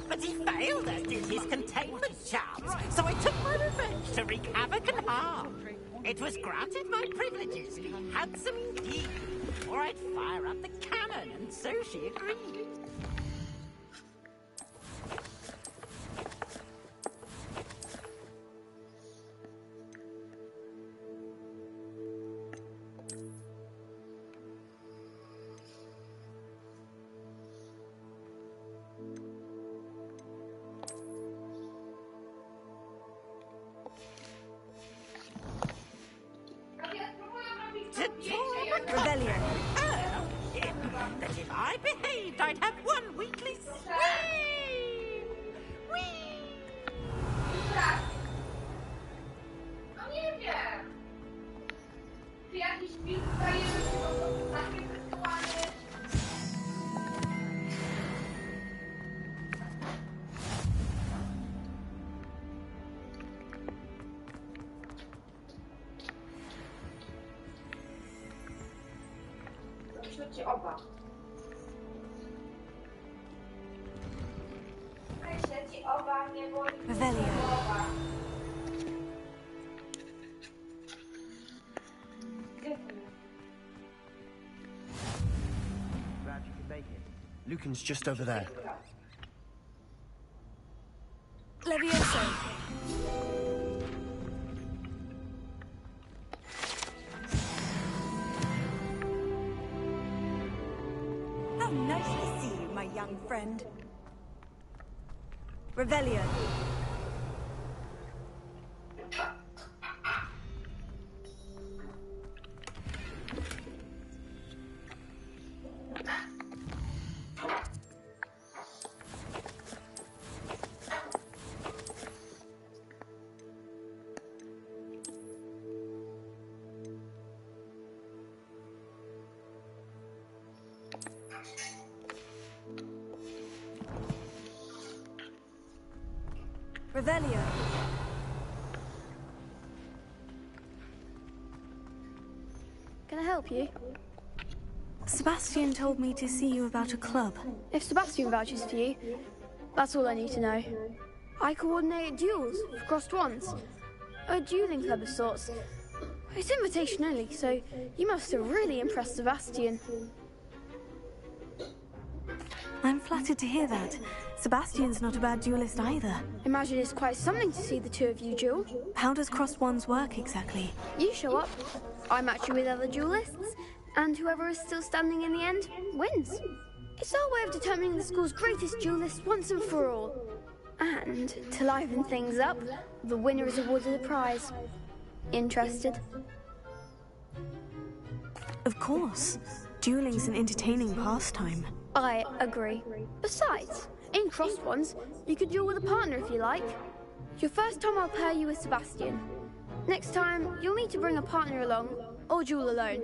But he failed, as did his containment charms, so I took my revenge to wreak havoc and harm. It was granted my privileges, be handsome indeed, or I'd fire up the cannon, and so she agreed. believed I'd have one weekly swing! Whee! No nie wiem. Czy jakiś film daje, że się po prostu takie wysyłanie? Wyślę ci oba. Wyślę ci oba, nie boli mnie głowa. Glad you could make it. Lucan's just over there. Levioso. How nice to see you, my young friend. Revelio. Revelio. Can I help you? Sebastian told me to see you about a club. If Sebastian vouches for you, that's all I need to know. I coordinate duels for crossed ones. A dueling club of sorts. It's invitation only, so you must have really impressed Sebastian. I'm flattered to hear that. Sebastian's not a bad duelist either. Imagine it's quite something to see the two of you duel. How does crossed ones work exactly? You show up, I match you with other duelists, and whoever is still standing in the end wins. It's our way of determining the school's greatest duelist once and for all. And to liven things up, the winner is awarded a prize. Interested? Of course. Dueling's an entertaining pastime. I agree. Besides, in crossed ones, you could duel with a partner if you like. Your first time I'll pair you with Sebastian. Next time, you'll need to bring a partner along, or duel alone.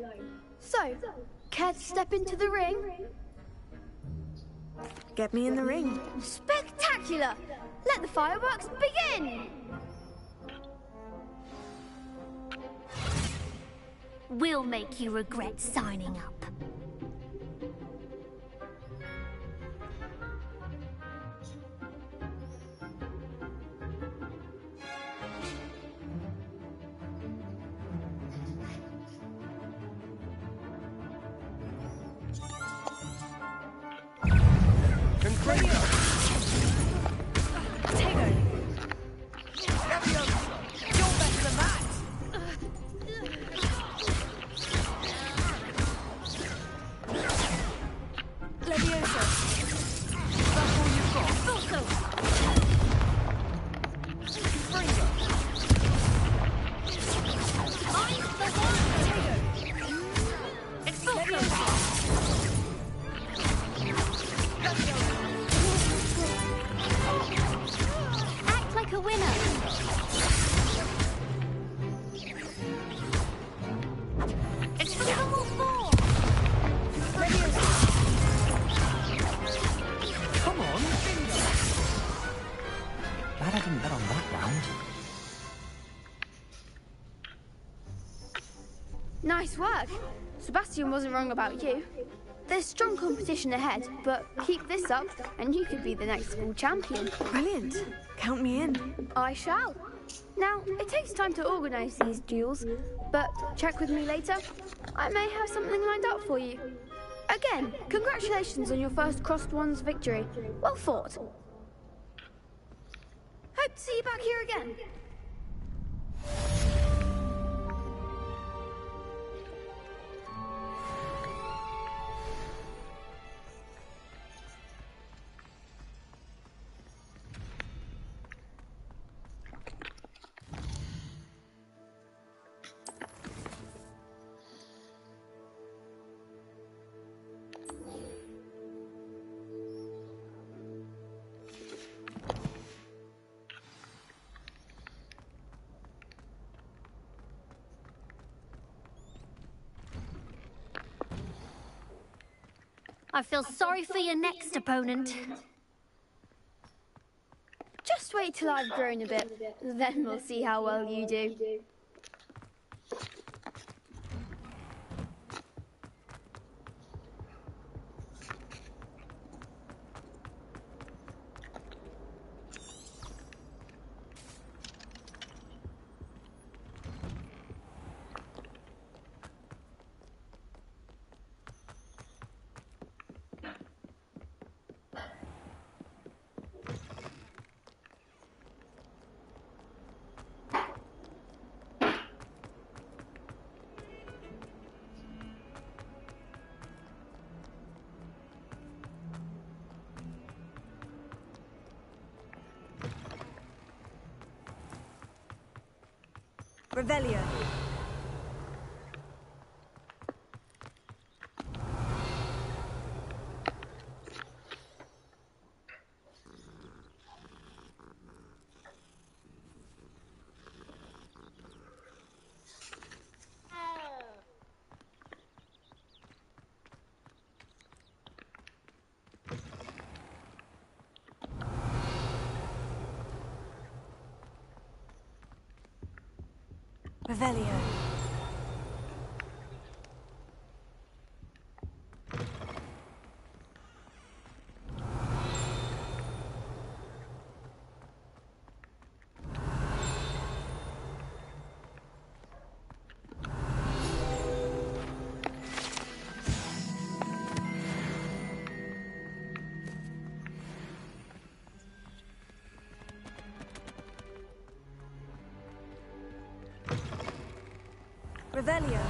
So, care to step into the ring? Get me in the ring. Spectacular! Let the fireworks begin! We'll make you regret signing up. Act like a winner. It's for level 4. Come on. Glad I didn't bet on that round. Nice work. Sebastian wasn't wrong about you. There's strong competition ahead, but keep this up and you could be the next school champion. Brilliant. Count me in. I shall. Now, it takes time to organise these duels, but check with me later. I may have something lined up for you. Again, congratulations on your first crossed ones victory. Well fought. Hope to see you back here again. I feel sorry for your next opponent. Just wait till I've grown a bit, then we'll see how well you do. Revelio. Revelio. Revelio.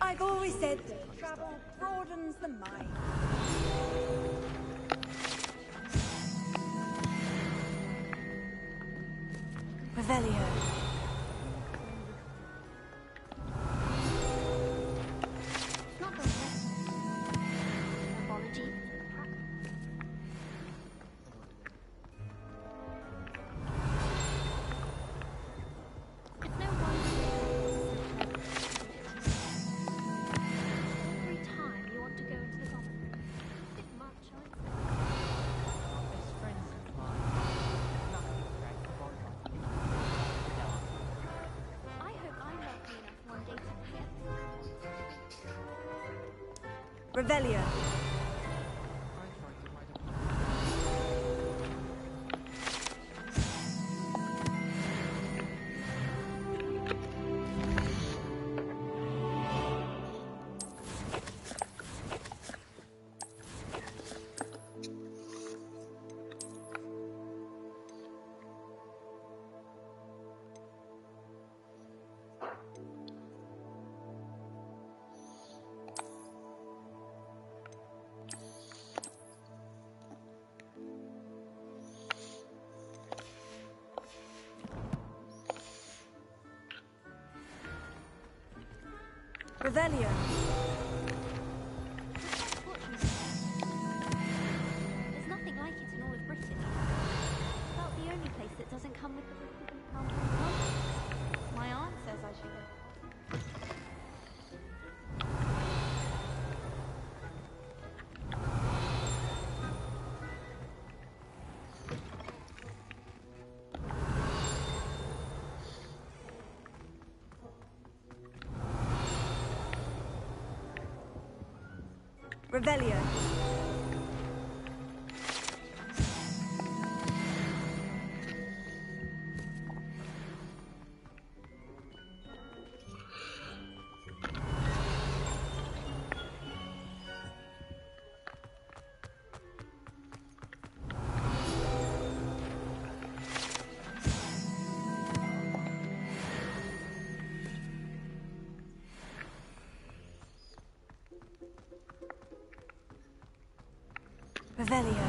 I've always said that travel broadens the mind. Revelio. Not the apology. It's no wonder every time you want to go into the common room. A bit much, I would say. Best friends of mine. Nothing great for I hope I'm lucky enough one day to hear. Revelio. Revelio. There's nothing like it in all of Britain. About the only place that doesn't come with the My aunt says I should go. Revelio. Revelio.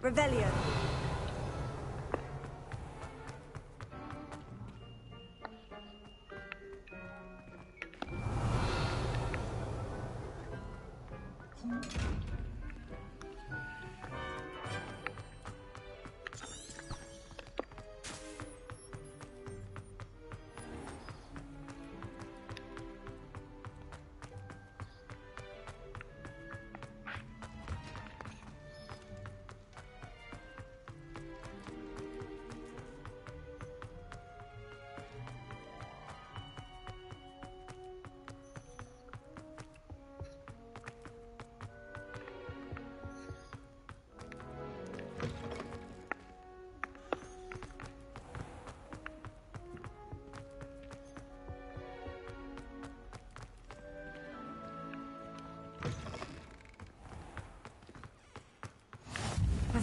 Revelio.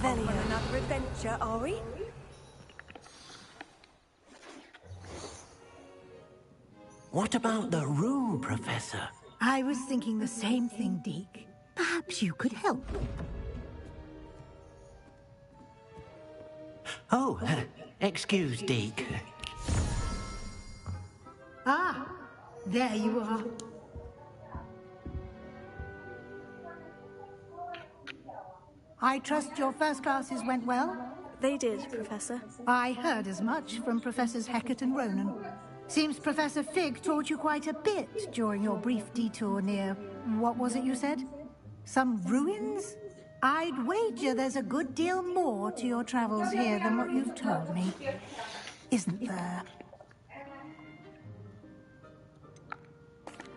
On another adventure, are we? What about the room, Professor? I was thinking the same thing, Deke. Perhaps you could help. Oh, excuse, Deke. Ah, there you are. I trust your first classes went well? They did, Professor. I heard as much from Professors Hecat and Ronan. Seems Professor Fig taught you quite a bit during your brief detour near... what was it you said? Some ruins? I'd wager there's a good deal more to your travels here than what you've told me. Isn't there?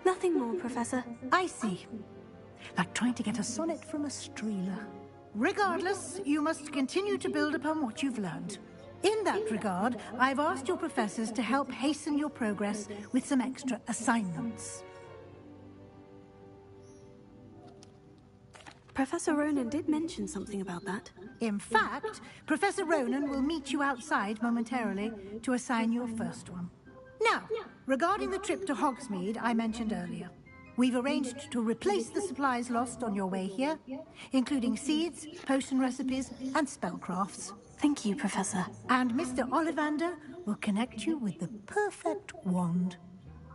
Nothing more, Professor. I see. Like trying to get a sonnet from a streeler. Regardless, you must continue to build upon what you've learned. In that regard, I've asked your professors to help hasten your progress with some extra assignments. Professor Ronan did mention something about that. In fact, Professor Ronan will meet you outside momentarily to assign your first one. Now, regarding the trip to Hogsmeade I mentioned earlier, we've arranged to replace the supplies lost on your way here, including seeds, potion recipes, and spellcrafts. Thank you, Professor. And Mr. Ollivander will connect you with the perfect wand.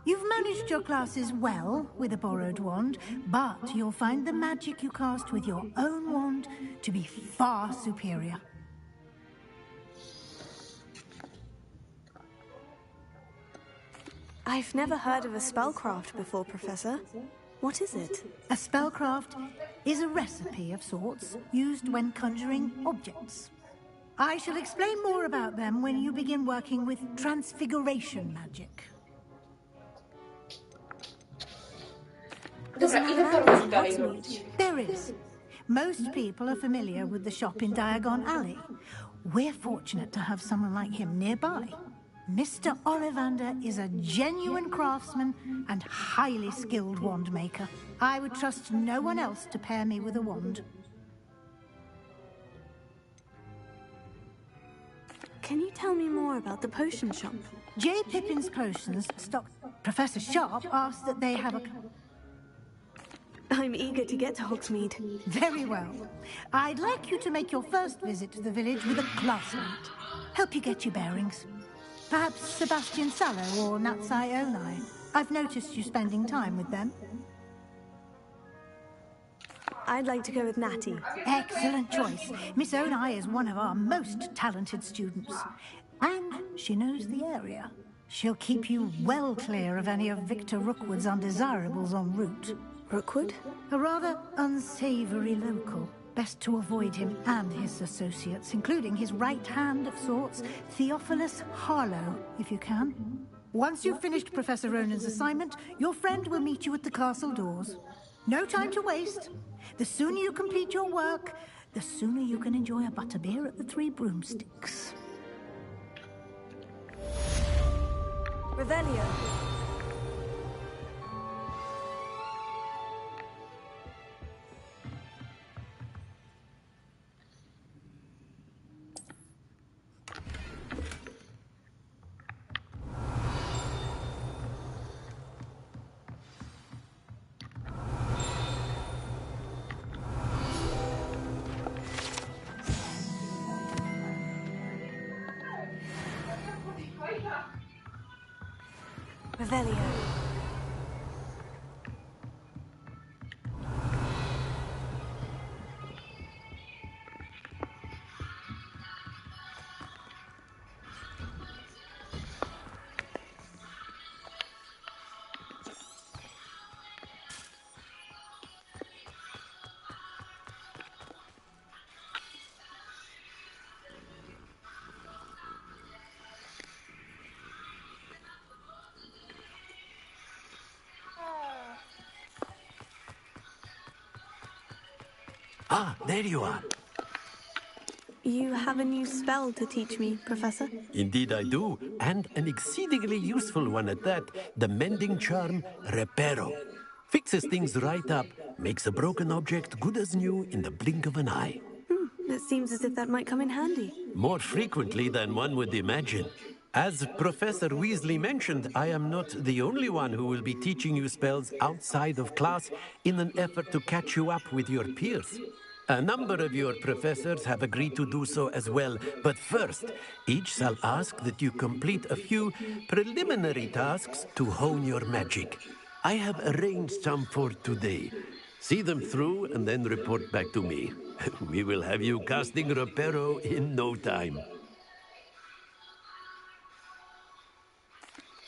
You've managed your classes well with a borrowed wand, but you'll find the magic you cast with your own wand to be far superior. I've never heard of a spellcraft before, Professor. What is it? A spellcraft is a recipe of sorts used when conjuring objects. I shall explain more about them when you begin working with transfiguration magic. There is. Most people are familiar with the shop in Diagon Alley. We're fortunate to have someone like him nearby. Mr. Ollivander is a genuine craftsman and highly skilled wand maker. I would trust no one else to pair me with a wand. Can you tell me more about the potion shop? J. Pippin's Potions stock... Professor Sharp asked that they have a... I'm eager to get to Hogsmeade. Very well. I'd like you to make your first visit to the village with a classmate. Help you get your bearings. Perhaps Sebastian Sallow or Natsai Onai. I've noticed you spending time with them. I'd like to go with Natty. Excellent choice. Miss Onai is one of our most talented students. And she knows the area. She'll keep you well clear of any of Victor Rookwood's undesirables en route. Rookwood? A rather unsavory local. Best to avoid him and his associates, including his right hand of sorts, Theophilus Harlow, if you can. Once you've finished Professor Ronan's assignment, your friend will meet you at the castle doors. No time to waste. The sooner you complete your work, the sooner you can enjoy a butterbeer at the Three Broomsticks. Revelio. Revelio. Ah, there you are. You have a new spell to teach me, Professor? Indeed I do, and an exceedingly useful one at that. The mending charm, Reparo. Fixes things right up, makes a broken object good as new in the blink of an eye. It seems as if that might come in handy. More frequently than one would imagine. As Professor Weasley mentioned, I am not the only one who will be teaching you spells outside of class in an effort to catch you up with your peers. A number of your professors have agreed to do so as well, but first, each shall ask that you complete a few preliminary tasks to hone your magic. I have arranged some for today. See them through and then report back to me. We will have you casting Reparo in no time.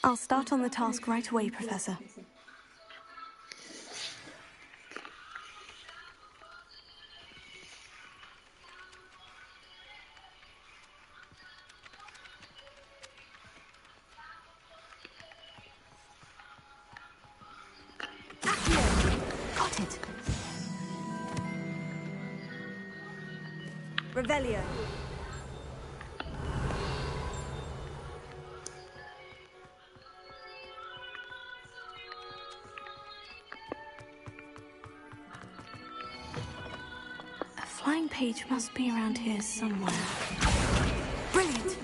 I'll start on the task right away, Professor. Got it. Revelio. A flying page must be around here somewhere. Brilliant!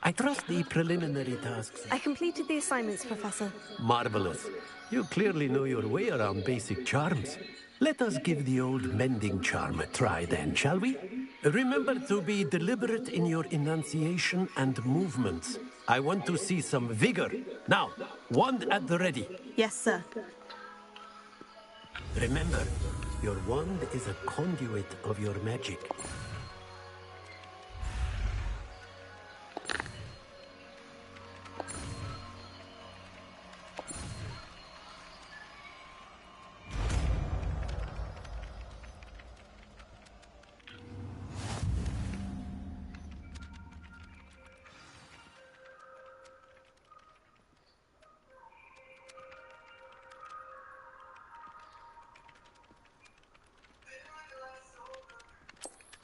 I trust the preliminary tasks. I completed the assignments, Professor. Marvelous. You clearly know your way around basic charms. Let us give the old mending charm a try then, shall we? Remember to be deliberate in your enunciation and movements. I want to see some vigor. Now, wand at the ready. Yes, sir. Remember, your wand is a conduit of your magic.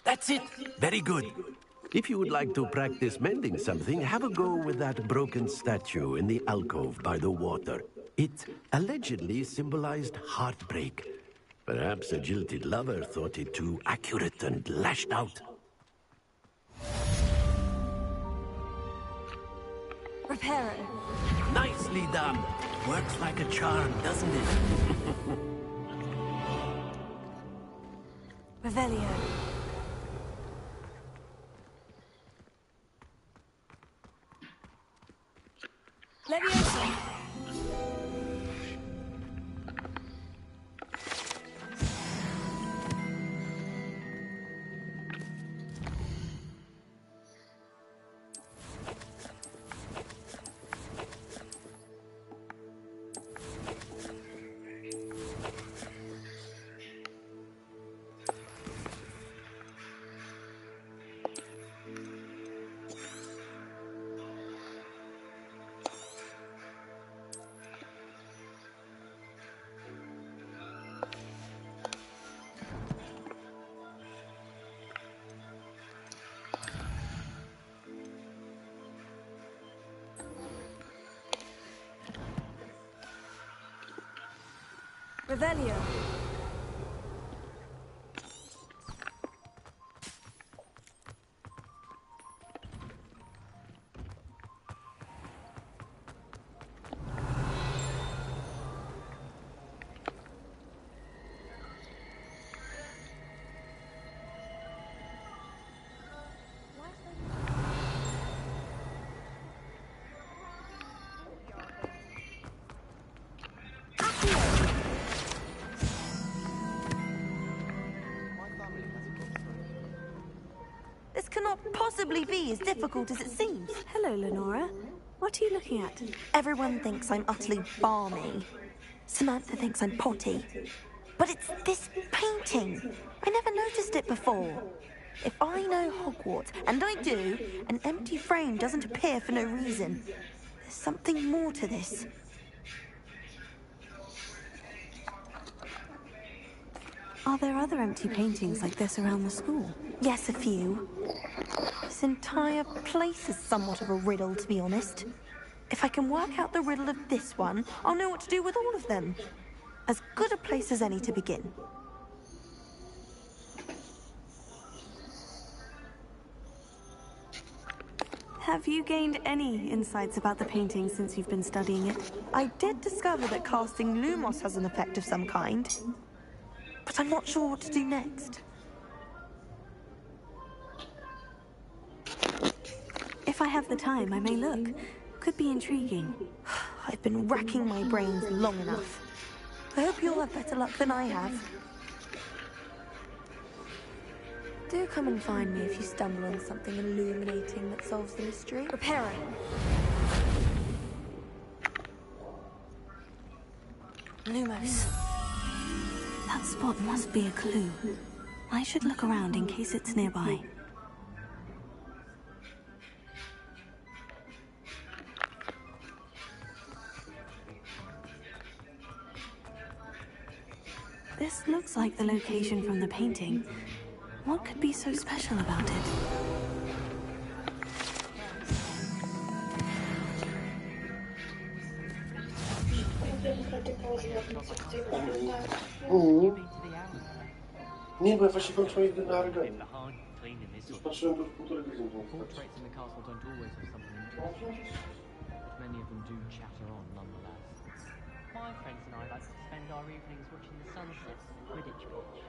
That's it. Very good. If you would like to practice mending something, have a go with that broken statue in the alcove by the water. It allegedly symbolized heartbreak. Perhaps a jilted lover thought it too accurate and lashed out. Reparo. Nicely done. Works like a charm, doesn't it? Revelio. Leviosa. Revelio. possibly be as difficult as it seems. Hello, Lenora. What are you looking at? Everyone thinks I'm utterly balmy. Samantha thinks I'm potty. But it's this painting. I never noticed it before. If I know Hogwarts, and I do, an empty frame doesn't appear for no reason. There's something more to this. Are there other empty paintings like this around the school? Yes, a few. This entire place is somewhat of a riddle, to be honest. If I can work out the riddle of this one, I'll know what to do with all of them. As good a place as any to begin. Have you gained any insights about the painting since you've been studying it? I did discover that casting Lumos has an effect of some kind. But I'm not sure what to do next. If I have the time, I may look. Could be intriguing. I've been racking my brains long enough. I hope you'll have better luck than I have. Do come and find me if you stumble on something illuminating that solves the mystery. Reparo. Lumos. That spot must be a clue. I should look around in case it's nearby. This looks like the location from the painting. What could be so special about it? Nie, bo ja właśnie kończyłem jedyny na Arganie. Już patrzyłem tu w półtorej godziny. Portraits in the castle don't always have something interesting, but many of them do chatter on nonetheless. My friends and I like to spend our evenings watching the sunset at the Quidditch pitch.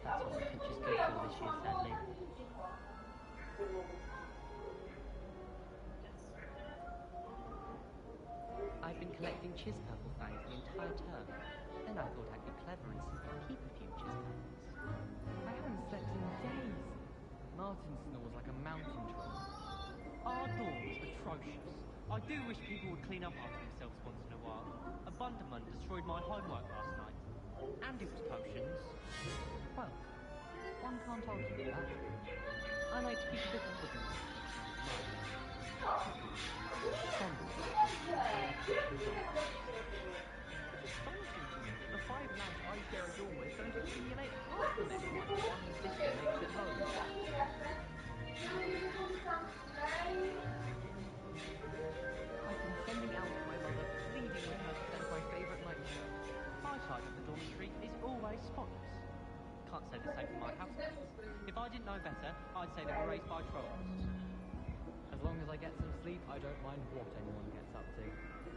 That's all the pitch is good for this year, sadly. I've been collecting Chiz Purple fangs the entire term. Then I thought I'd be clever and simply keep a few Chiz Purples. I haven't slept in days. Martin snores like a mountain troll. Our dorm's atrocious. I do wish people would clean up after themselves once in a while. A Bunderman destroyed my homework last night. And it was potions. Well, one can't argue with that. I like to keep a bit of wooden. It's astonishing to me that the 5 lamps I share a door with don't accumulate half the mess like the one my sister makes at home. I've been sending out to my mother, pleading with her to send my favourite nightmare. My side of the dormitory is always spotless. Can't say the same for my housemates. If I didn't know better, I'd say they were raised by trolls. As long as I get some sleep, I don't mind what anyone gets up to.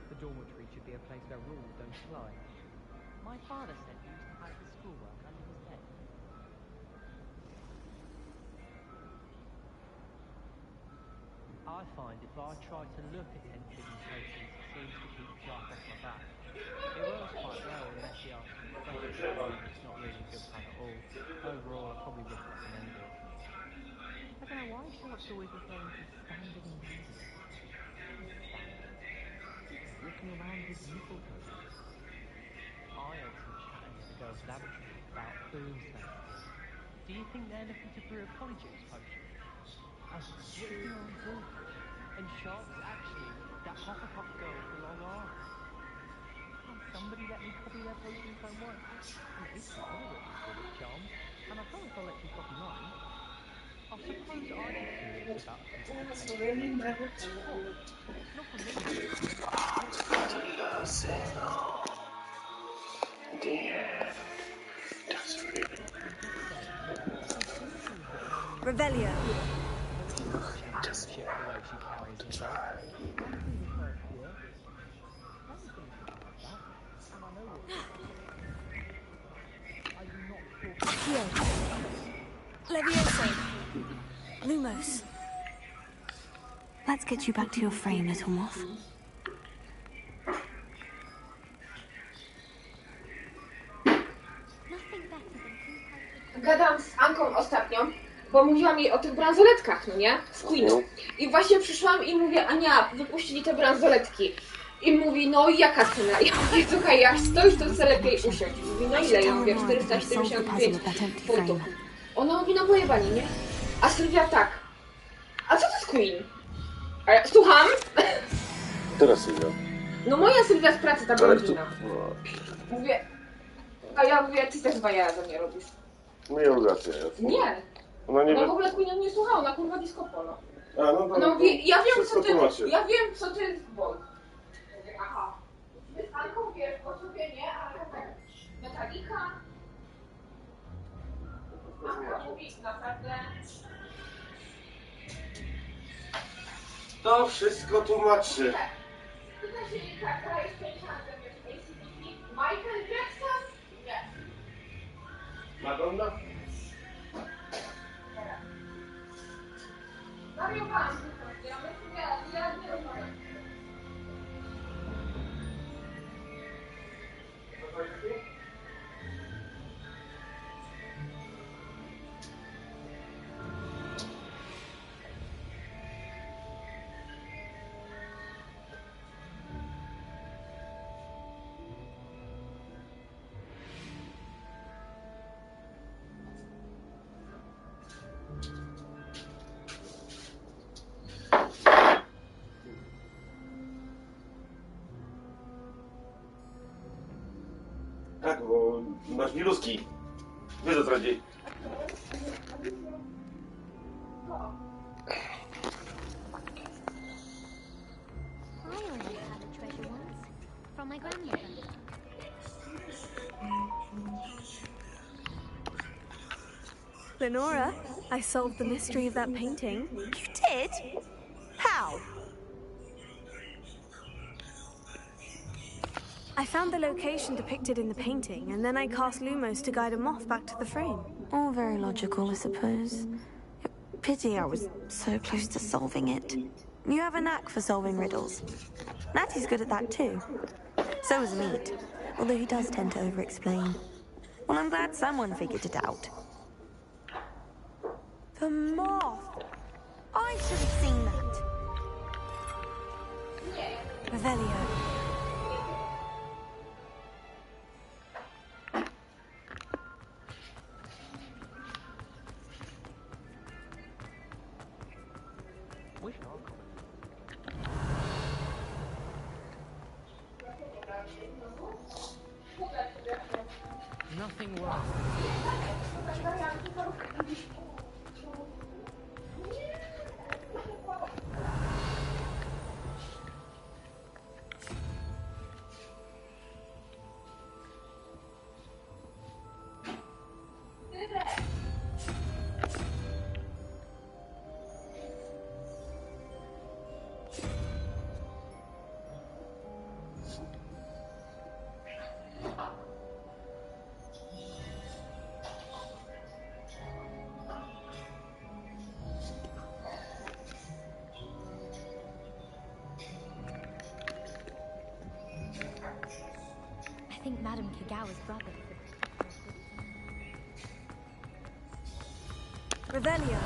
The dormitory should be a place where rules don't apply. My father said he used to hide his schoolwork under his bed. I find if I try to look attentive and places, it seems to keep Jack off my back. It works quite well in messy art and professional, it's not really good fun at all. Overall, I probably wouldn't recommend it. I don't know why Sherlock's always referring to standard ingredients. Looking around with mistletoe. I had some chat in the girls' laboratory about boom snakes. Do you think they're looking to brew a polyjuice potion? Sticking on board. And sharks actually that Hufflepuff girl with the long arms. Can't somebody let me copy their potions homework? I'm 18 anyway, with charms, and I promise I'll let you copy mine. I suppose I get curious about That's really never told. Not for me. Revelio. Accio. Levioso. Lumos. Let's get you back to your frame, little moth. Gadałam z Anką ostatnio, bo mówiłam jej o tych bransoletkach, no nie? Z Queenu. I właśnie przyszłam i mówię, Ania, wypuścili te bransoletki. I mówi, no i jaka cena? Ja mówię, słuchaj, jak stoisz, to sobie lepiej usiąść. Mówi, no ile? Ja mówię, 475 funtów. Ona mówi, no pojebani, nie? A Sylwia tak, a co to jest Queen? A ja, słucham? Która Sylwia? No moja Sylwia z pracy, ta blondyna. Mówię, a ja mówię, ty też bajaja za mnie robisz. No i rację. Nie. Ona w ogóle Queen nie słuchała, ona kurwa disco polo. A, no to, no mówi, ja wiem co to jest boy. Mówię, aha. My z Anką wiesz, o sobie nie, ale tak Metallica. Anka mówi, naprawdę. To wszystko tłumaczy. Pyta się, jaka jest pieniądze, wiesz, ACDC? Michael Jackson? Nie. Madonna? Mario Pan, ja nie rozmawiam. Tak, bo masz wiruski. Wiesz o co chodzi. I almost had a treasure once from my grandmother. Lenora, I solved the mystery of that painting. You did? How? I found the location depicted in the painting, and then I cast Lumos to guide him off back to the frame. All very logical, I suppose. Pity I was so close to solving it. You have a knack for solving riddles. Natty's good at that too. So is Meat, although he does tend to over-explain. Well, I'm glad someone figured it out. The moth! I should have seen that. Revelio. Nothing worse. I think Madame Kagawa's brother. Revelio.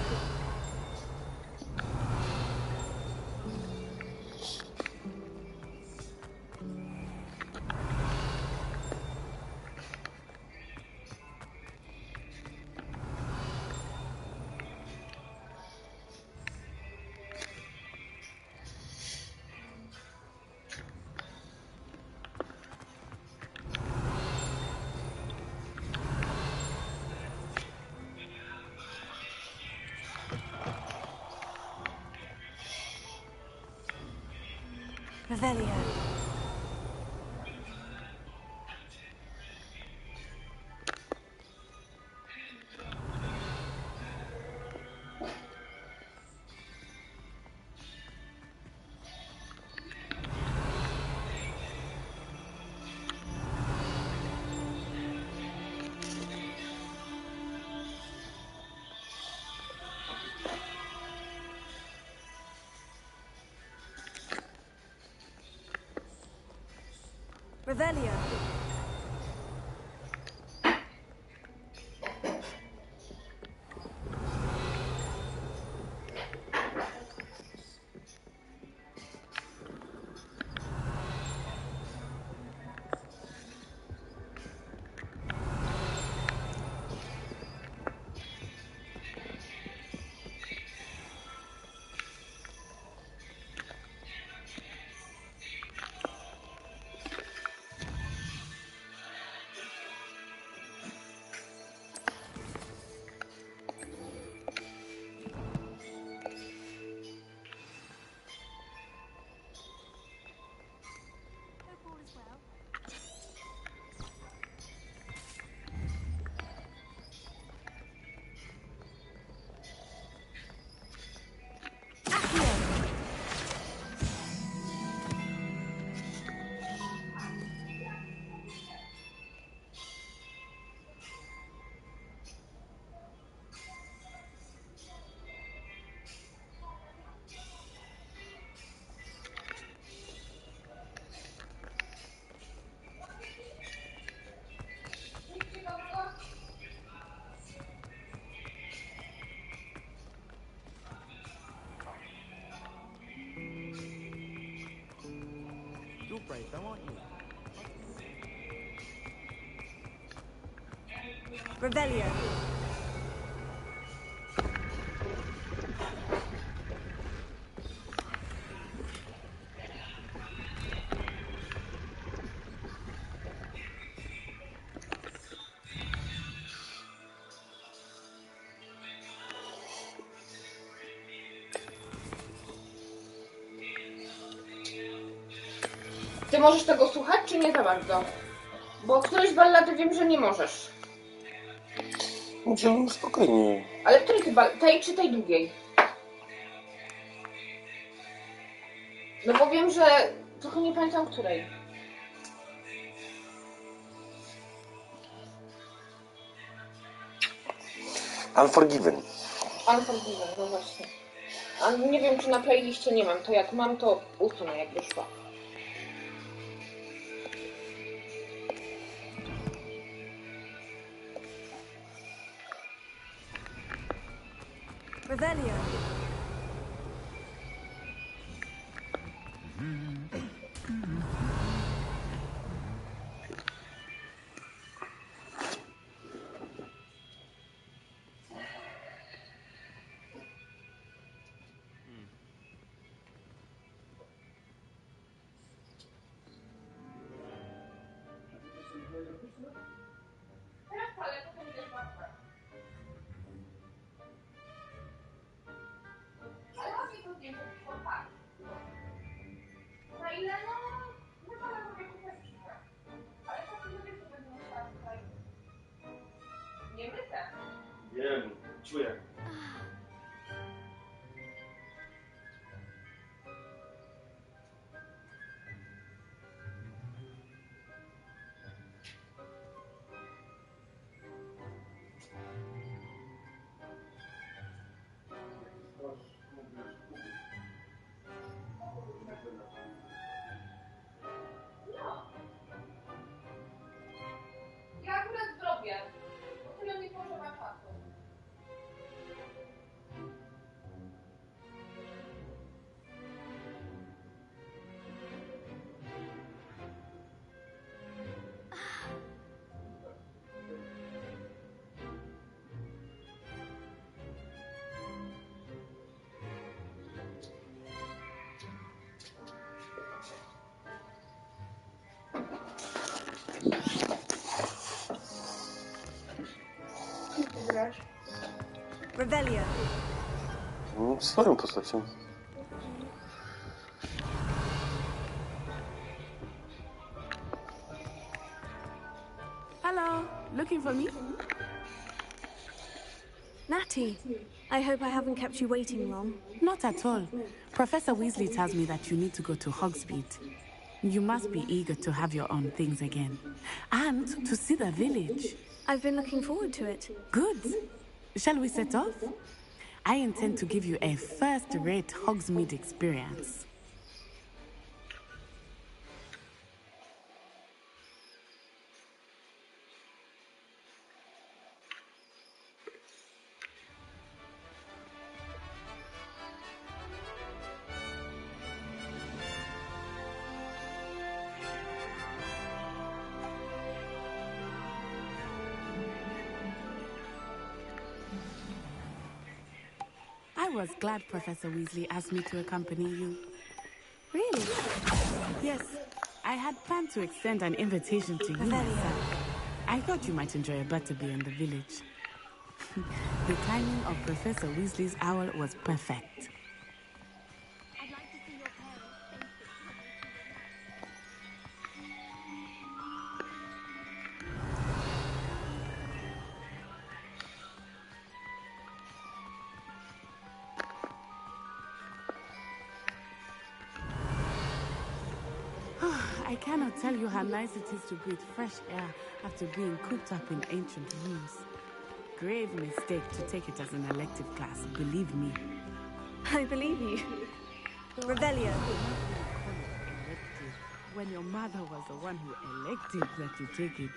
Revelio. Revelio. Revelio. Ty możesz tego słuchać, czy nie za bardzo? Bo któreś ballady wiem, że nie możesz. No spokojnie. Ale której ty tej czy tej drugiej? No bo wiem, że... Tylko nie pamiętam której. Unforgiven. Unforgiven, no właśnie. A nie wiem, czy na playliście nie mam. To jak mam, to usunę, jak wyszła. Revelio. Na ile no... Chyba na powieku też przyjdę. Ale to sobie to będę musiała tutaj... Nie myte. Wiem, czuję. Ja akurat zrobię, bo tyle mi potrzeba czasu. Revelio. Swoją postacią. Hello, looking for me? Natty, I hope I haven't kept you waiting long. Not at all. Professor Weasley tells me that you need to go to Hogsmeade. You must be eager to have your own things again. And to see the village. I've been looking forward to it. Good. Shall we set off? I intend to give you a first-rate Hogsmeade experience. I was glad Professor Weasley asked me to accompany you. Really? Yes, I had planned to extend an invitation to you myself. I thought you might enjoy a butterbeer in the village. The timing of Professor Weasley's owl was perfect. I cannot tell you how nice it is to breathe fresh air after being cooped up in ancient rooms. Grave mistake to take it as an elective class, believe me. I believe you. Revelio. When your mother was the one who elected that you take it.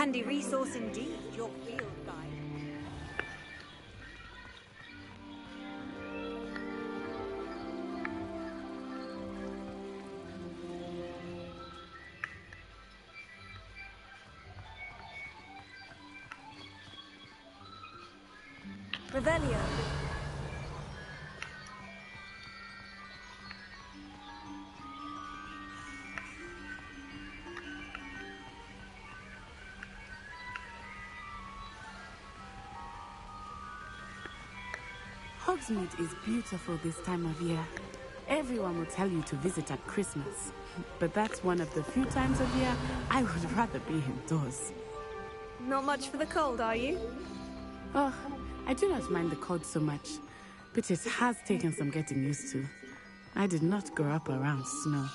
Handy resource indeed, your field guide. Revelio. Hogsmeade is beautiful this time of year. Everyone will tell you to visit at Christmas. But that's one of the few times of year I would rather be indoors. Not much for the cold, are you? Oh, I do not mind the cold so much, but it has taken some getting used to. I did not grow up around snow.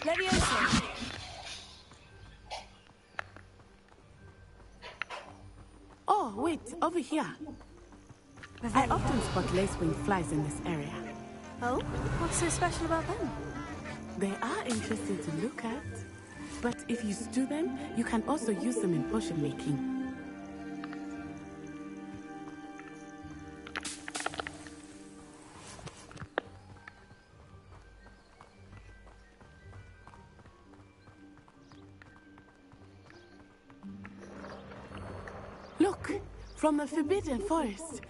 Levioso. Oh, wait, over here. I often spot lacewing flies in this area. Oh? What's so special about them? They are interesting to look at. But if you stew them, you can also use them in potion making. Look! From the Forbidden Forest.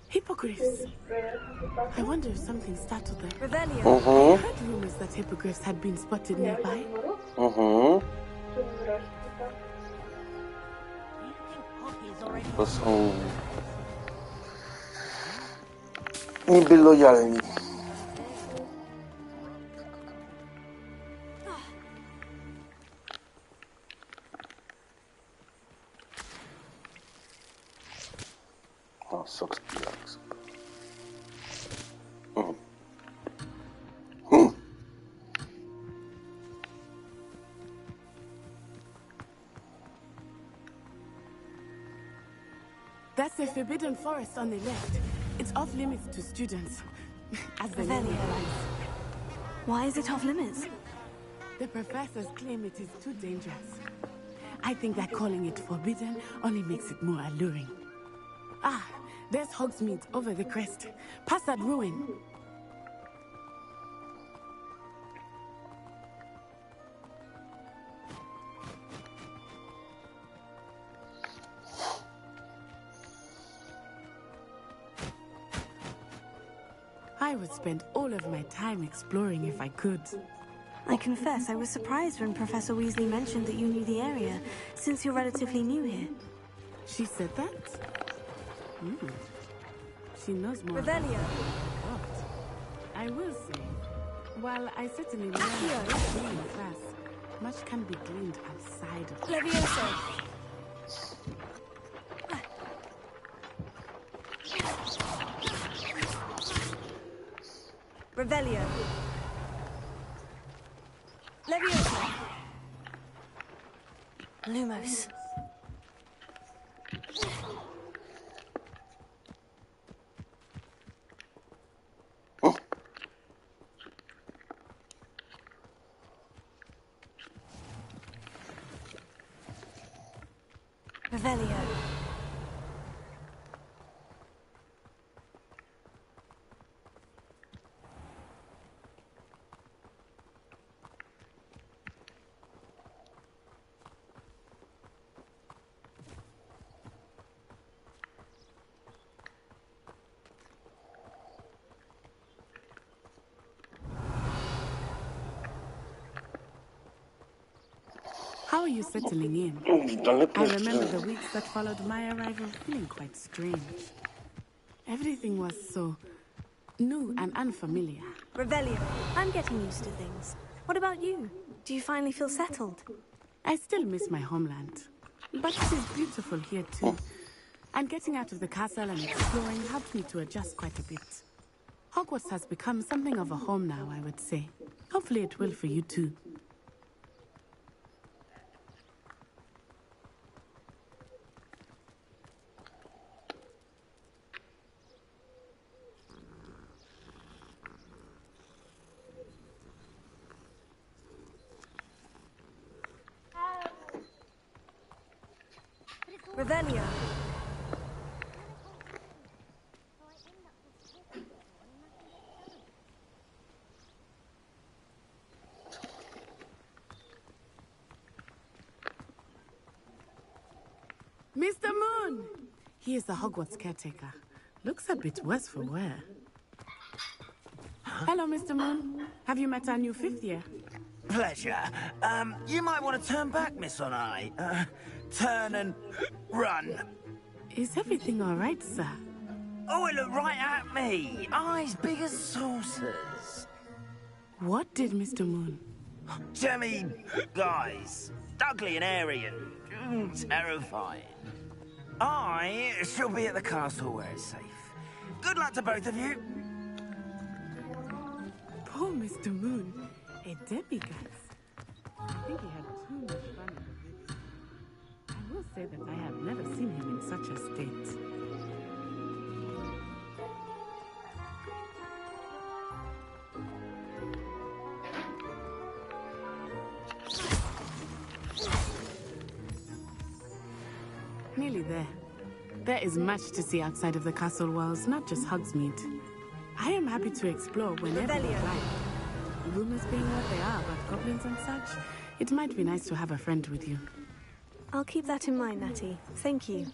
Hippogriffs. I wonder if something startled them. I heard rumors that hippogriffs had been spotted nearby. To są niby lojalni. O, sok z pijak, super. That's the Forbidden Forest on the left. It's off limits to students. As the name implies. Why is it off limits? The professors claim it is too dangerous. I think that calling it forbidden only makes it more alluring. Ah, there's Hogsmeade over the crest. Past that ruin. I would spend all of my time exploring if I could. I confess I was surprised when Professor Weasley mentioned that you knew the area, since you're relatively new here. She said that? She knows more. Revelio. I will say, while I certainly learned in class, much can be gleaned outside of Levioso. Revelio. Levioso. Lumos. Revelio. How are you settling in? I remember the weeks that followed my arrival feeling quite strange. Everything was so new and unfamiliar. Revelio. I'm getting used to things. What about you? Do you finally feel settled? I still miss my homeland. But it is beautiful here too. And getting out of the castle and exploring helped me to adjust quite a bit. Hogwarts has become something of a home now, I would say. Hopefully it will for you too. Revelio. Mr. Moon! He is the Hogwarts caretaker. Looks a bit worse for wear. Hello, Mr. Moon. Have you met our new 5th year? Pleasure. You might want to turn back, Miss Onai. Turn and run. Is everything all right, sir? Oh, it looked right at me. Eyes big as saucers. What did Mr. Moon? Jemmy, guys. Ugly and airy and terrifying. I shall be at the castle where it's safe. Good luck to both of you. Poor Mr. Moon. A demiguise. I think he had too much fun in the video. I will say that I have never seen him in such a state. Nearly there. There is much to see outside of the castle walls, not just Hogsmeade. I am happy to explore whenever you like. Rumors being what they are about goblins and such, it might be nice to have a friend with you. I'll keep that in mind, Natty. Thank you.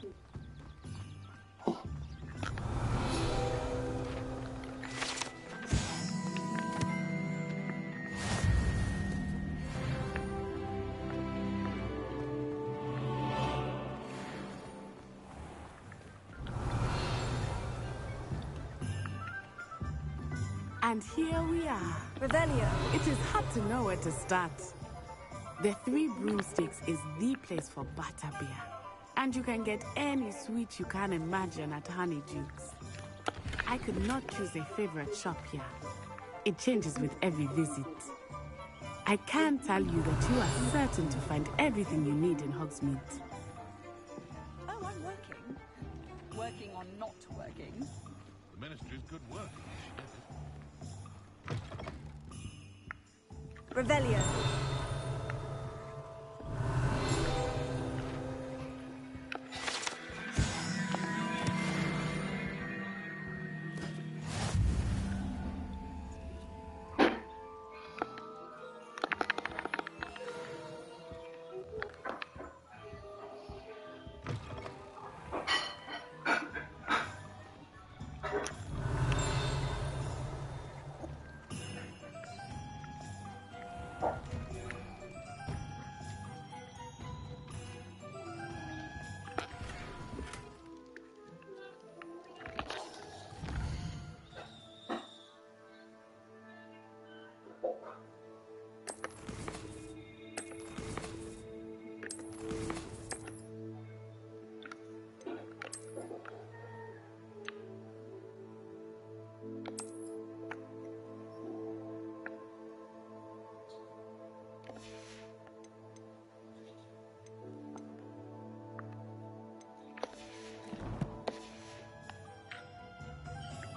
And here we are. Revelio. It is hard to know where to start. The Three Broomsticks is the place for butterbeer. And you can get any sweet you can imagine at Honeydukes. I could not choose a favorite shop here. It changes with every visit. I can tell you that you are certain to find everything you need in Hogsmeade. Oh, I'm working. Working on not working. The Ministry's good work. Revelio.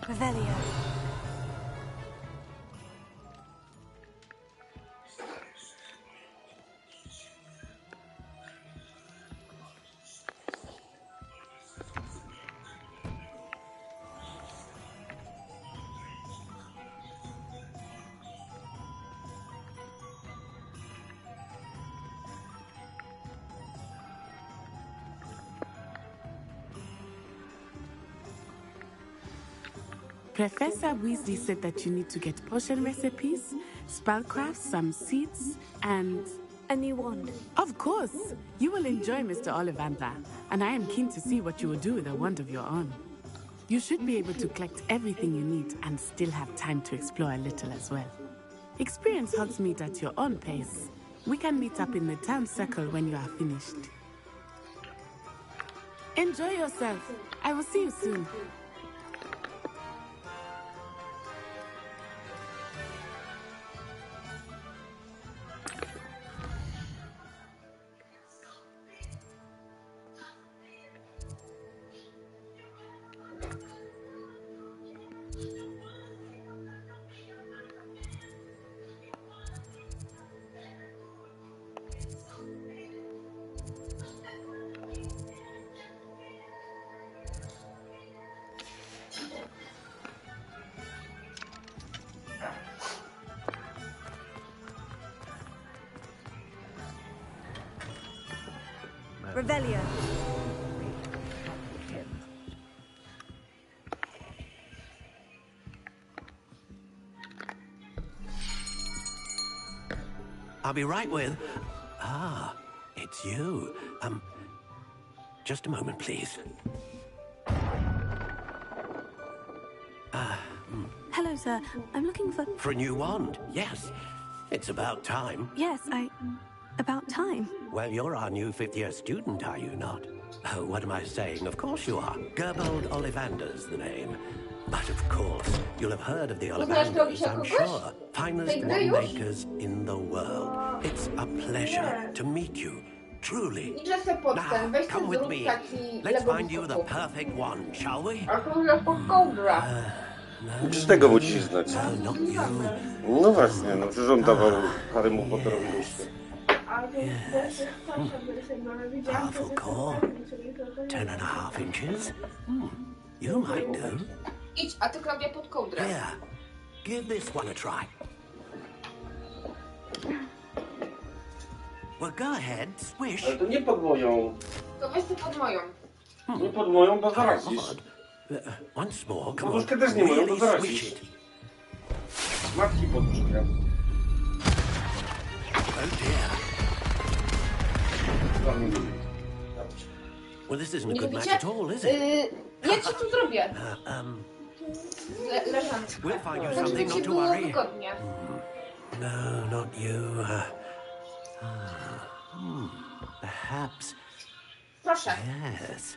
Revelio. Professor Weasley said that you need to get potion recipes, spellcraft, some seeds, and... a new wand. Of course! You will enjoy Mr. Ollivander, and I am keen to see what you will do with a wand of your own. You should be able to collect everything you need and still have time to explore a little as well. Experience Hogsmeade at your own pace. We can meet up in the town circle when you are finished. Enjoy yourself. I will see you soon. Revelio. I'll be right with... Ah, it's you. Just a moment, please. Hello, sir. I'm looking for... For a new wand, yes. It's about time. Yes, about time. Well, you're our new fifth-year student, are you not? Oh, what am I saying? Of course you are. Gerbold Ollivander's the name. But of course, you'll have heard of the Ollivanders, I'm sure. Finest wand makers in the world. It's a pleasure to meet you, truly. Now, come with me. Let's find you the perfect wand, shall we? Czy tego musisz znać? No, not you. No właśnie, no przecież on dawał Harrymu Potterowi nóżkę. Yes. Powerful core. 10.5 inches. You might do. Idź, a ty Klaudia pod kołdrę. Here, give this one a try. Well, go ahead, swish. Ale to nie pod moją. To weź ty pod moją. Nie pod moją, bo zarazisz. Once more, come on. Poduszkę też nie moją, bo Really zarazisz. swish it. Matki poduszkę. Oh dear. Well, this isn't a good match at all, is it? Ja ci tu zrobię. Leżąc. We'll find you Żeby something, ci not to było worry. wygodnie. No, not you. Perhaps. Proszę. Yes.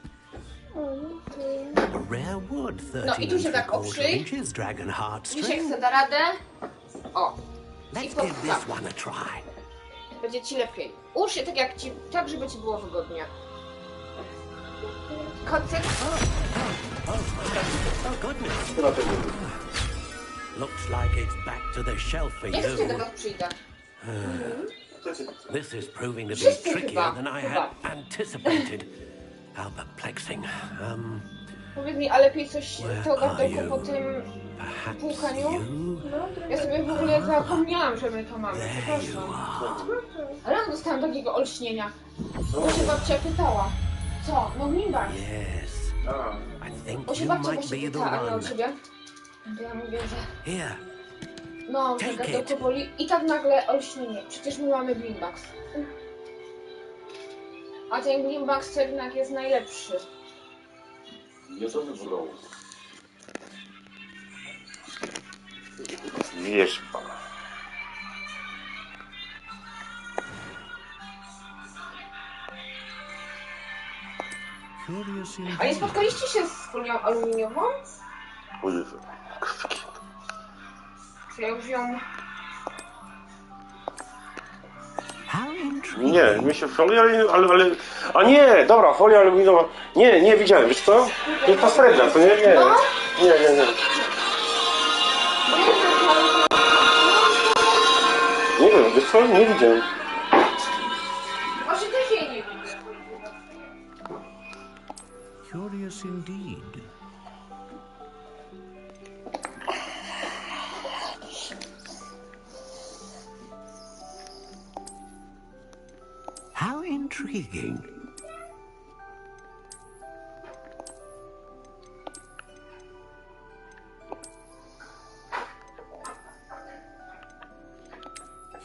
A rare wood, 13 No i tu się tak 3/4 oprzyj. inches, dragon heart Misiek string. chce da radę. O. I Let's give podstaw. this one a try. Będzie ci lepiej. Ułóż się tak, żeby ci było wygodnie. Kocyk. Oh, goodness. Looks like it's back to the shelf for Nie chcę do you. was przyjdę. This is proving to be Wszyscy trickier chyba, than I had anticipated. How perplexing. Powiedz mi, a lepiej coś to are gardełko you? po tym Perhaps płukaniu? you? Ja sobie w ogóle zapomniałam, że my to mamy. Przepraszam. Ale ja dostałam takiego olśnienia. Bo się babcia pytała. Co? No mimbar. Yes. I think Bo się you babcia might właśnie be the pytała, a nie o one. ciebie. To ja mówię, że Here. no, że Take gardełko it. boli. I tak nagle olśnienie. Przecież my mamy Glimbax. A ten Glimbax jednak jest najlepszy. Nie to wybrał. Wiesz pan. A nie spotkaliście się z folią aluminiową? O Jezu. Czy ja już ją... Nie, mi się folia, ale... A nie, dobra, folia aluminiowa. Nie widziałem, wiesz co? To jest ta srebrna, co nie? Nie. Nie wiem, wiesz co? Nie widziałem. Może też jej nie widzę. Curious indeed. How intriguing.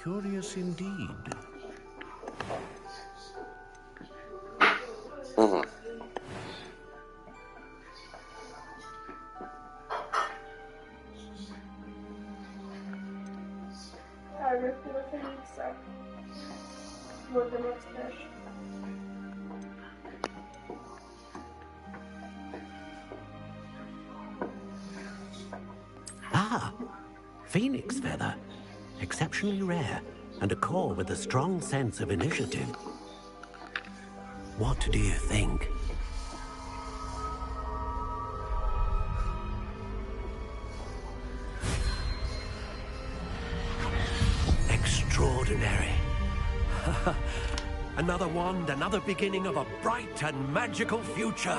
Curious indeed. Ale chyba Feniksa. Voldemort też. Ah, phoenix feather. Exceptionally rare, and a core with a strong sense of initiative. What do you think? Extraordinary. Another wand, another beginning of a bright and magical future.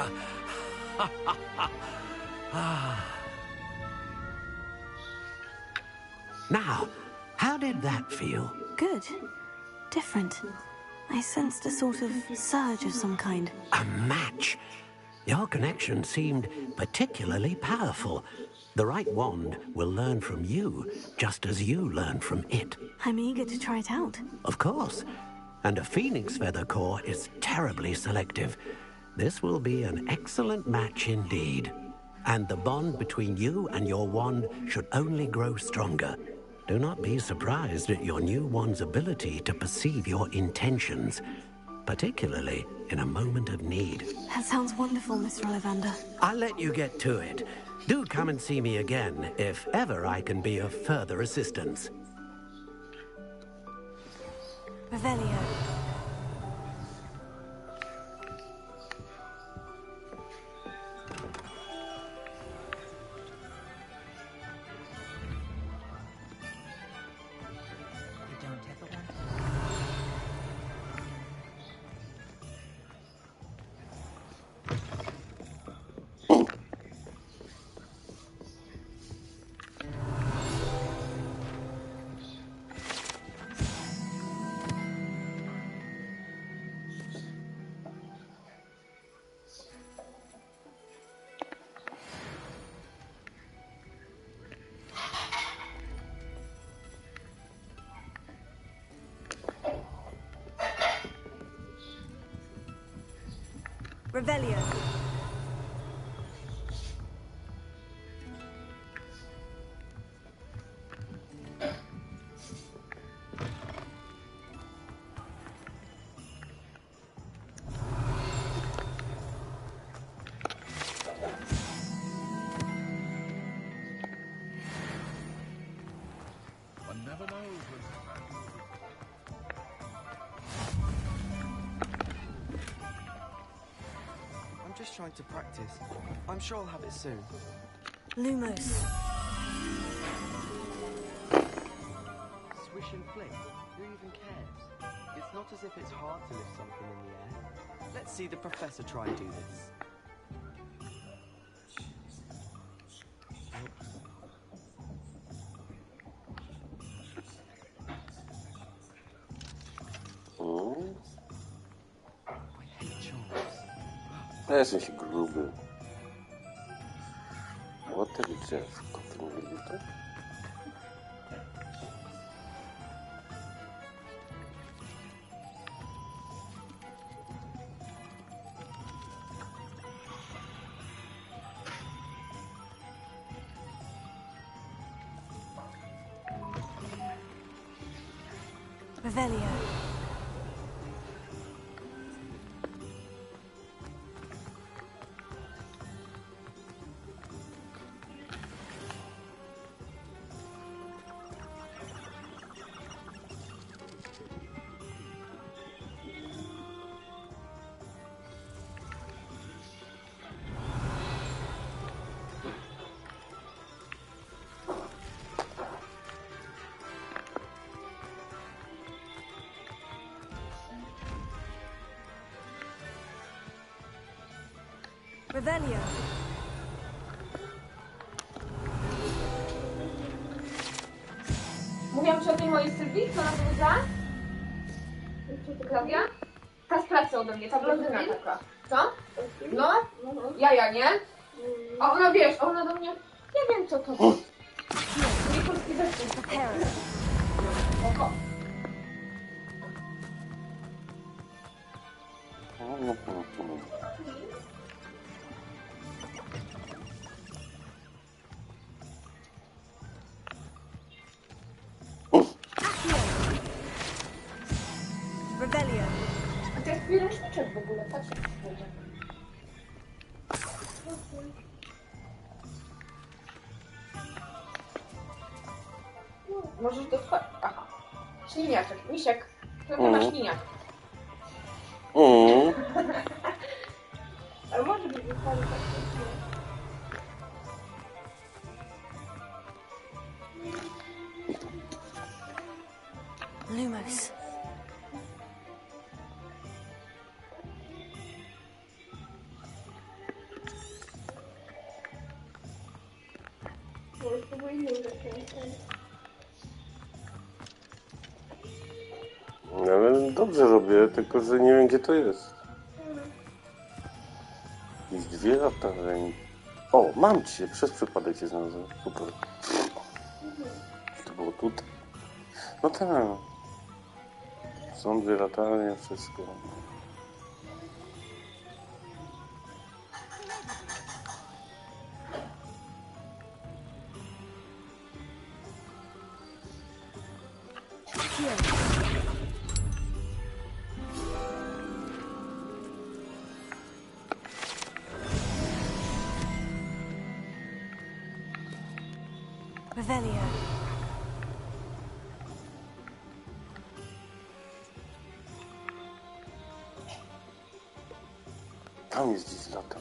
Now, how did that feel? Good. Different. I sensed a sort of surge of some kind. A match? Your connection seemed particularly powerful. The right wand will learn from you, just as you learn from it. I'm eager to try it out. Of course. And a phoenix feather core is terribly selective. This will be an excellent match indeed. And the bond between you and your wand should only grow stronger. Do not be surprised at your new wand's ability to perceive your intentions, particularly in a moment of need. That sounds wonderful, Mr. Ollivander. I'll let you get to it. Do come and see me again if ever I can be of further assistance. Revelio. Revelio. One never knows when I'm just trying to practice. I'm sure I'll have it soon. Lumos. Swish and flick. Who even cares? It's not as if it's hard to lift something in the air. Let's see the professor try and do this. Ja jestem się gruby. What the Jeff? Koty nie widzi to? Revelio. Revelio. Mówiłam ci o tej mojej Sylwii, co na bluza? Klaudia? Ta z pracy ode mnie, ta blondyna taka. Co? No? Jaja, nie? A ona, wiesz, ona do mnie... Nie wiem, co to jest. Nie, polski zespół. Oko. Revelio. A to jest ręczniczek w ogóle, patrz jak to będzie. Możesz to spać. Aha. Śliniaczek, misiek. To nie ma śliniak. Ale może być wypadek tak. Lumos. Ale Dobrze robię, tylko że nie wiem, gdzie to jest. Jakieś 2 latarnie. O, mam cię! Przez przypadek cię znalazłem. Super. To było tutaj. No tak. Są 2 latarnie, wszystko. Revelio. Tam jest gdzieś lata.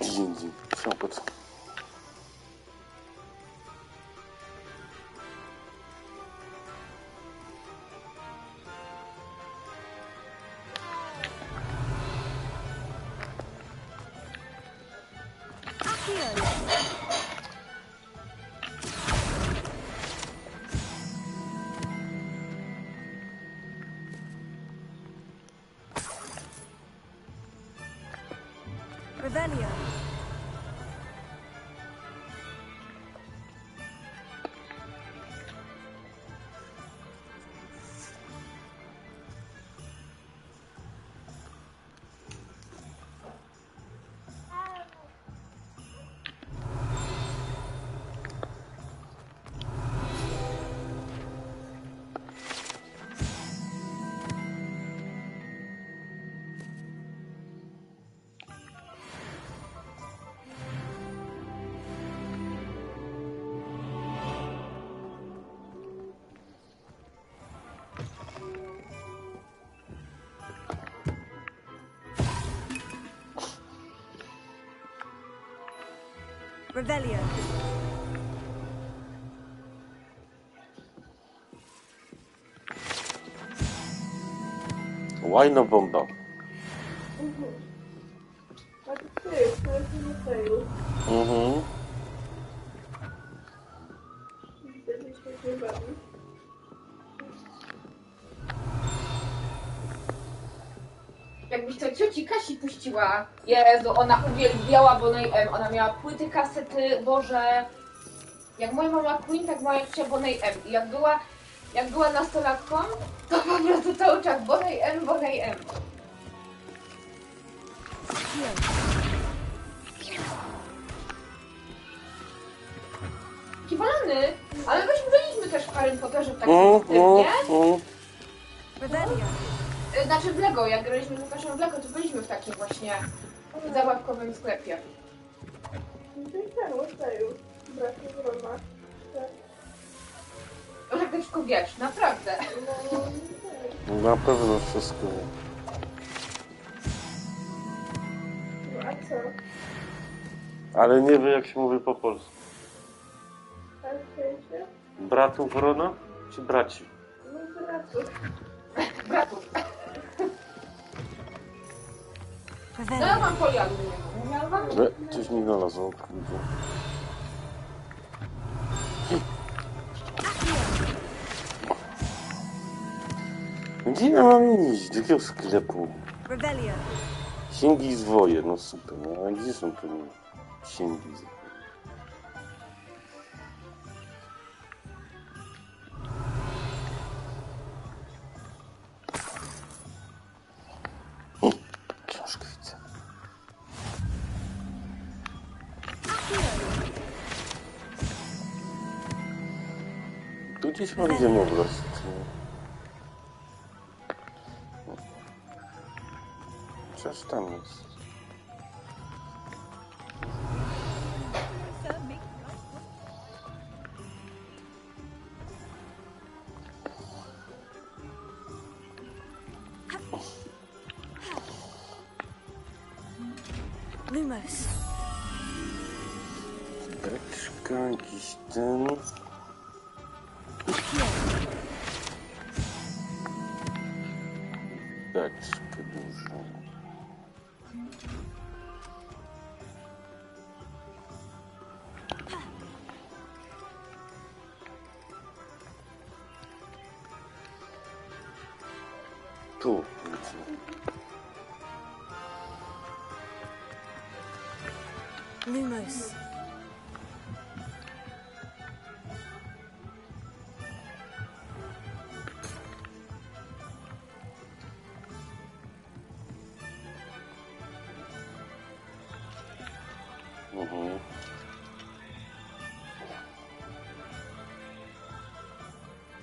Gdzie indziej. Po co? Revelio. Revelio. Łajno bomba. Mhm. Jakbyś to cioci Kasi puściła. Jezu, ona uwielbiała Bonnie M. Ona miała płyty, kasety, Boże. Jak moja mama Queen, tak moja ciocia Bonnie M. I jak była nastolatką, to po prostu cały czas Bonnie M, Bonnie M. Kiwalany, ale myśmy byliśmy też w Harry Potterze w takim tym, nie? Znaczy w Lego, jak graliśmy z Łukaszem w Lego, to byliśmy w takim właśnie zabawkowym sklepie. Jak to wszystko wiesz, naprawdę. Na pewno wszystko. A co? Ale nie wie, jak się mówi po polsku. A w sensie? Bratów Rona czy braci? No bratów. Bratów. No ja mam poliadu. Coś mi znalazło. Gdzie ja mam iść? Do jakiego sklepu? Księgi zwoje, no super. No, a gdzie są te księgi zwoje? Książkę widzę. Tu gdzieś mam gdzie obraz. Coś tam jest. Lumos. Beczka, jakiś ten... Beczkę dużą. Tu. Lumos.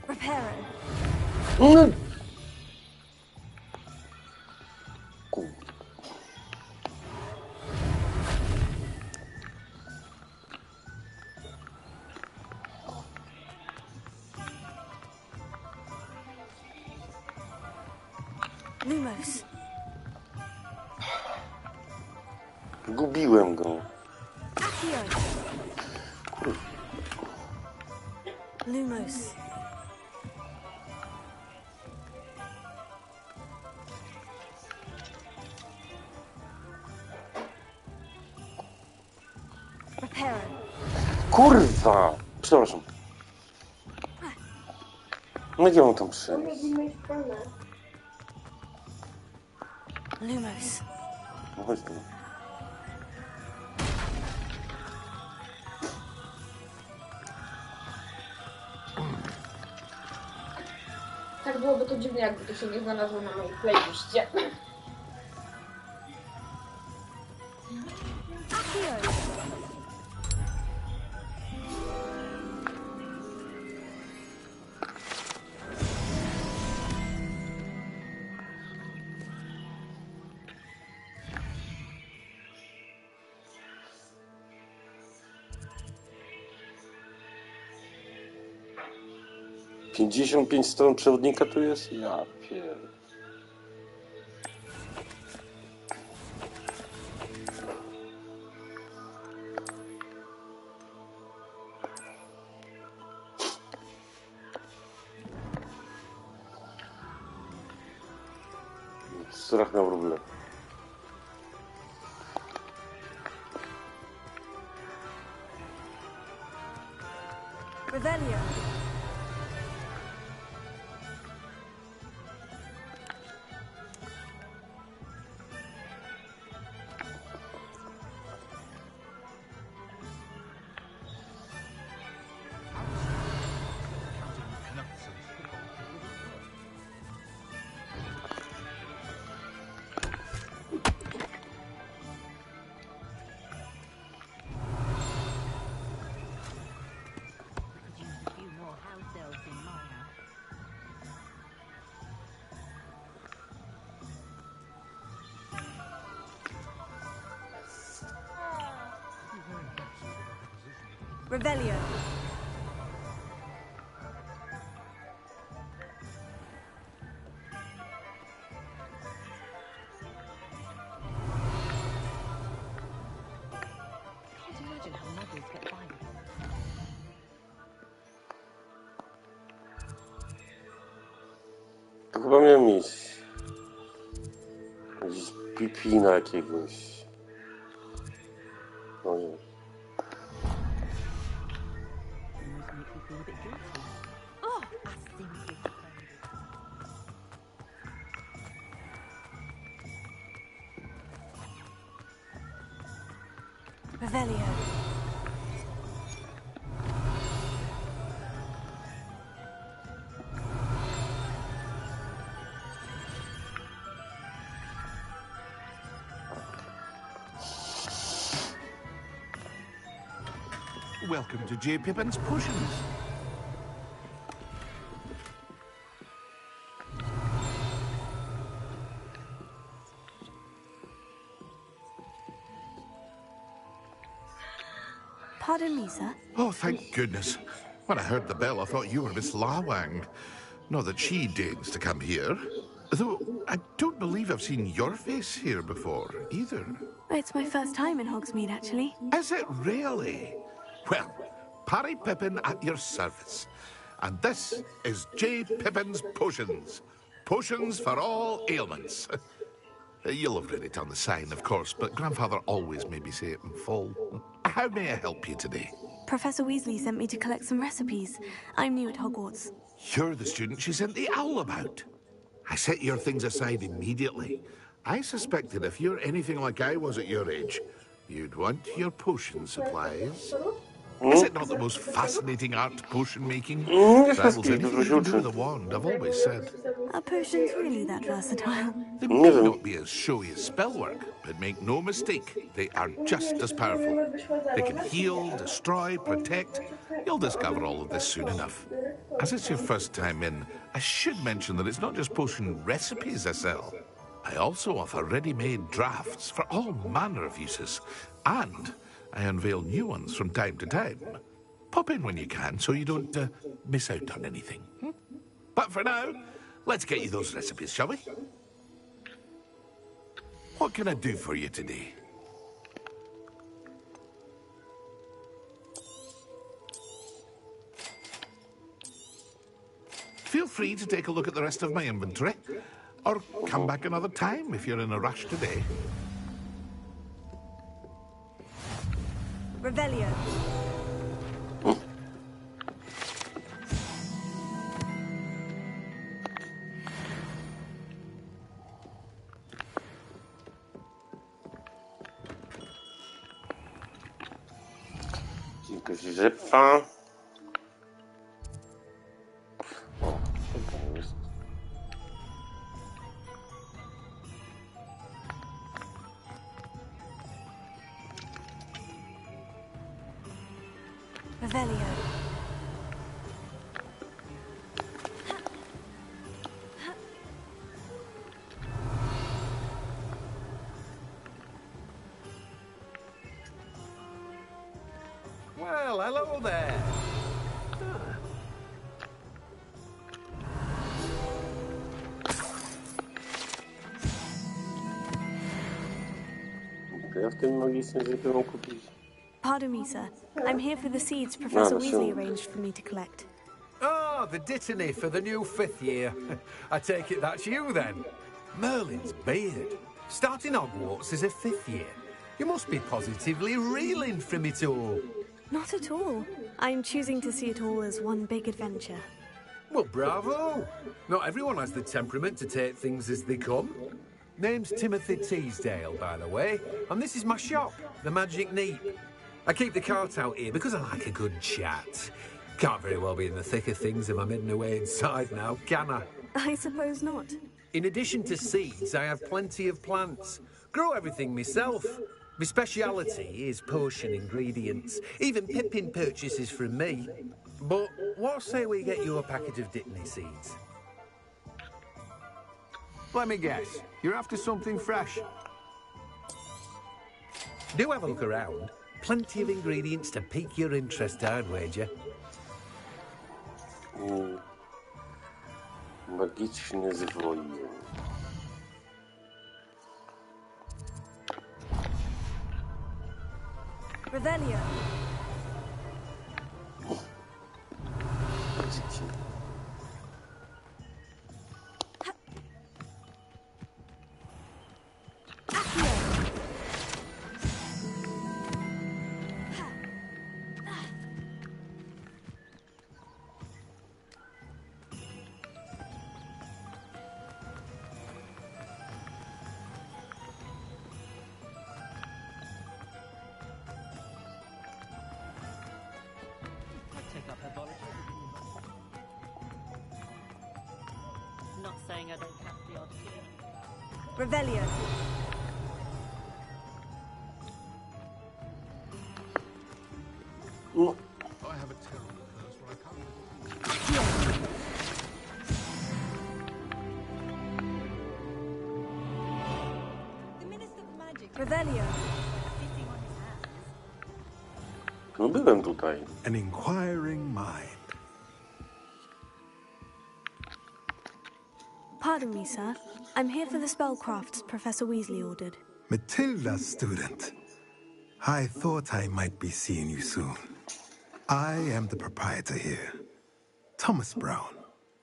Reparo. Lumos. Gubiłem go. Accio. Lumos. Reparo. Kurwa! Przepraszam. No jak ja mam tam przejść? Lumos. No chodź tu. Tak byłoby to dziwne, jakby to się nie znalazło na mojej playliście. - 55 stron przewodnika tu jest? Ja pier... Strach na wróble. Revelio. Revelio. Can't imagine how mothers get by with it. To chyba miałem mieć jakiś pipina jakiegoś. No nie. Oh, I think it's Revelio. Welcome to J. Pippin's Potions. Pardon me, sir. Oh, thank goodness. When I heard the bell, I thought you were Miss Lawang. Not that she deigns to come here. Though I don't believe I've seen your face here before, either. It's my first time in Hogsmeade, actually. Is it really? Well, Parry Pippin at your service. And this is J. Pippin's Potions. Potions for all ailments. You'll have read it on the sign, of course, but Grandfather always made me say it in full. How may I help you today? Professor Weasley sent me to collect some recipes. I'm new at Hogwarts. You're the student she sent the owl about. I set your things aside immediately. I suspected if you're anything like I was at your age, you'd want your potion supplies. Is it not the most fascinating art, potion making? Rivals anything you can do with a wand, I've always said. Are potions really that versatile? They might not be as showy as spellwork, but make no mistake, they are just as powerful. They can heal, destroy, protect. You'll discover all of this soon enough. As it's your first time in, I should mention that it's not just potion recipes I sell. I also offer ready-made drafts for all manner of uses, and I unveil new ones from time to time. Pop in when you can so you don't miss out on anything. But for now, let's get you those recipes, shall we? What can I do for you today? Feel free to take a look at the rest of my inventory, or come back another time if you're in a rush today. Revelio. Grzyba. O, to jest. Revelio. Well, hello there. To ja w tym magicznym zwykle mam kupić. Pardon me, sir. I'm here for the seeds Professor Weasley arranged for me to collect. Ah, the dittany for the new 5th year. I take it that's you, then. Merlin's beard. Starting Hogwarts as a 5th year. You must be positively reeling from it all. Not at all. I'm choosing to see it all as one big adventure. Well, bravo. Not everyone has the temperament to take things as they come. Name's Timothy Teasdale, by the way, and this is my shop, the Magic Neep. I keep the cart out here because I like a good chat. Can't very well be in the thick of things if I'm hidden away inside now, can I? I suppose not. In addition to seeds, I have plenty of plants. Grow everything myself. My speciality is potion ingredients. Even Pippin purchases from me. But what say we get you a packet of Dittany seeds? Let me guess. You're after something fresh. Do have a look around. Plenty of ingredients to pique your interest, I'd wager. Magiczny zwoi. Revelio. Not saying I don't have the odd kid. Revelio. I have a terrible curse where I can't. The Minister of Magic. Revelio. No byłem tutaj. An inquiring mind. Pardon me, sir. I'm here for the spellcrafts Professor Weasley ordered. Matilda, student. I thought I might be seeing you soon. I am the proprietor here. Thomas Brown.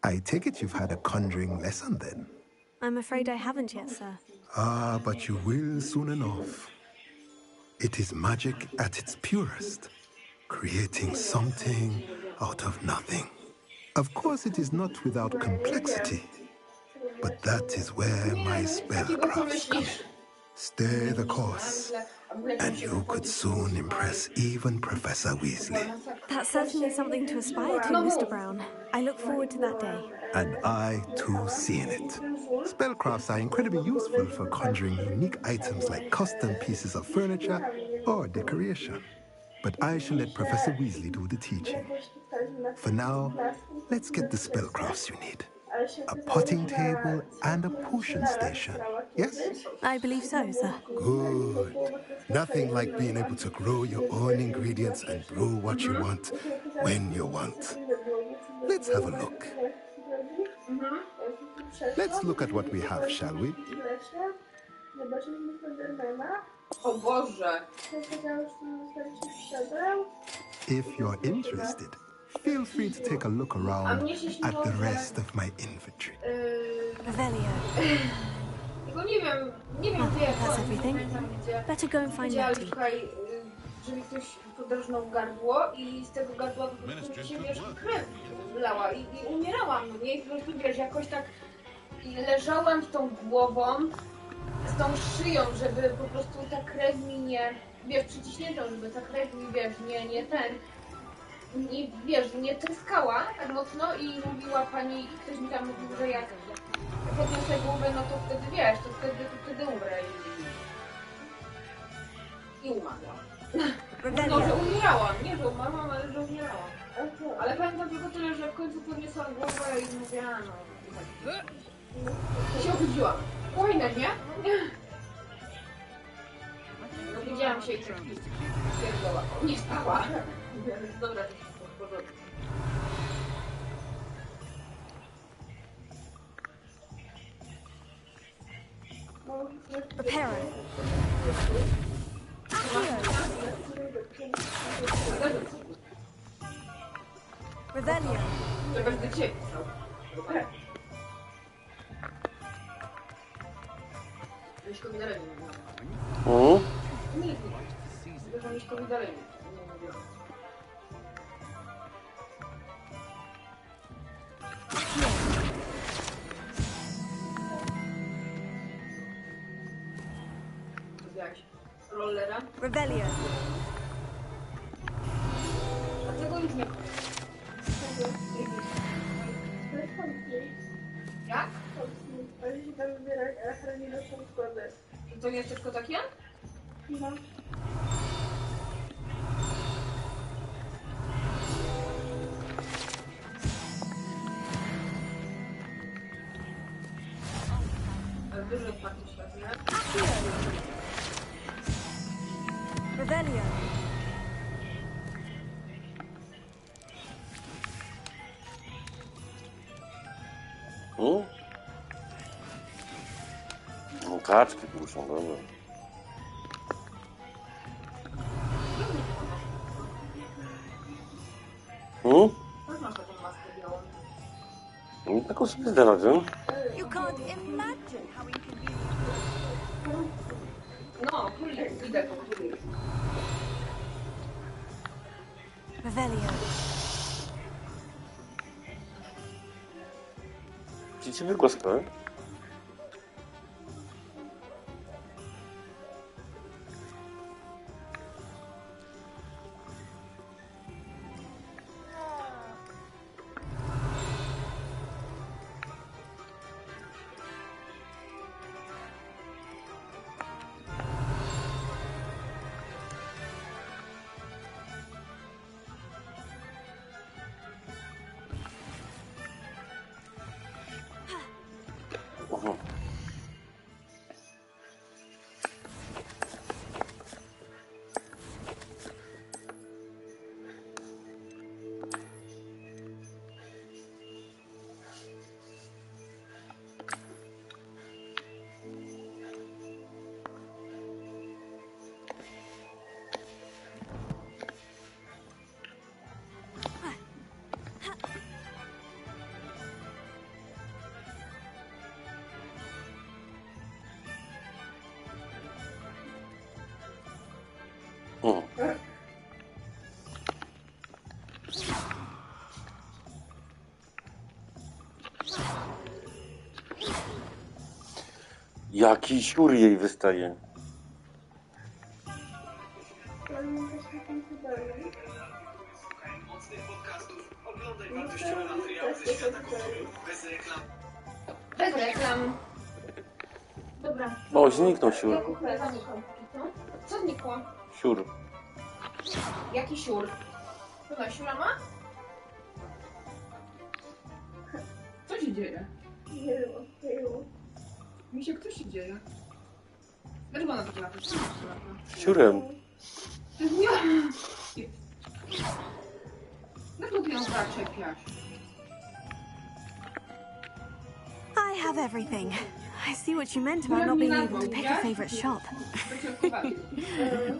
I take it you've had a conjuring lesson then? I'm afraid I haven't yet, sir. Ah, but you will soon enough. It is magic at its purest, creating something out of nothing. Of course, it is not without complexity. But that is where my spellcrafts come in. Stay the course, and you could soon impress even Professor Weasley. That's certainly something to aspire to, Mr. Brown. I look forward to that day. And I, too, see in it. Spellcrafts are incredibly useful for conjuring unique items like custom pieces of furniture or decoration. But I shall let Professor Weasley do the teaching. For now, let's get the spellcrafts you need. A potting table and a potion station, yes? I believe so, sir. Good. Nothing like being able to grow your own ingredients and brew what you want, when you want. Let's have a look. Let's look at what we have, shall we? O Boże. If you're interested, feel free to take a look around at the rest of my inventory. Revelio. Tylko nie wiem gdzie That's everything. Better go and find Widziałem Nettie. tutaj, że mi ktoś poderżnął gardło i z tego gardła po prostu mi się, wiesz, krew lała i umierałam, no nie? I po prostu, wiesz, jakoś tak leżałam z tą głową, z tą szyją, żeby po prostu ta krew mi nie, wiesz, przyciśniętą, żeby ta krew mi, wiesz, nie tryskała tak mocno i mówiła pani, ktoś mi tam mówił, że jak podniosę głowę, no to wtedy, wiesz, to wtedy umrę i umarłam. No, że umierałam, nie, że umarłam, ale że umierałam. Ale pamiętam tylko tyle, że w końcu podniosłam głowę i mówiłam, no. I się obudziłam. Fajne, nie? No, widziałam się i stwierdzała. Nie spała. Dobra, to wszystko w porządku. Prepare. Revelio. Żebyś do ciebie pisał. Miśkowi dalej nie mówiłam. Nic nie. Tylko, że Miśkowi dalej nie mówiłam. Zrobiłaś rollera? Revelio. A tego już nie. Jak? Ale się tam wybierać, a ja nie doszłam składać. Że to jest tylko takie? No. Ale dużo otwarty świat, nie? Revelio. No, kaczki muszą, dobra. Taką sobie znalazłem. You can't imagine how inconvenient. No, królik, widać po królik. Revelio. Widzicie wygłaskałem? Jaki siur jej wystaje. Bez reklam. Dobra. O, zniknął siur. Co znikło? Siur. Jaki siur? Chyba siura ma? Co się dzieje? Misiek, co się dzieje? Dlaczego ona tak lata? Siurem. To jest ja! Dlaczego ty ją zaczepiasz? I have everything. I see what you meant about not being able to pick a favorite shop.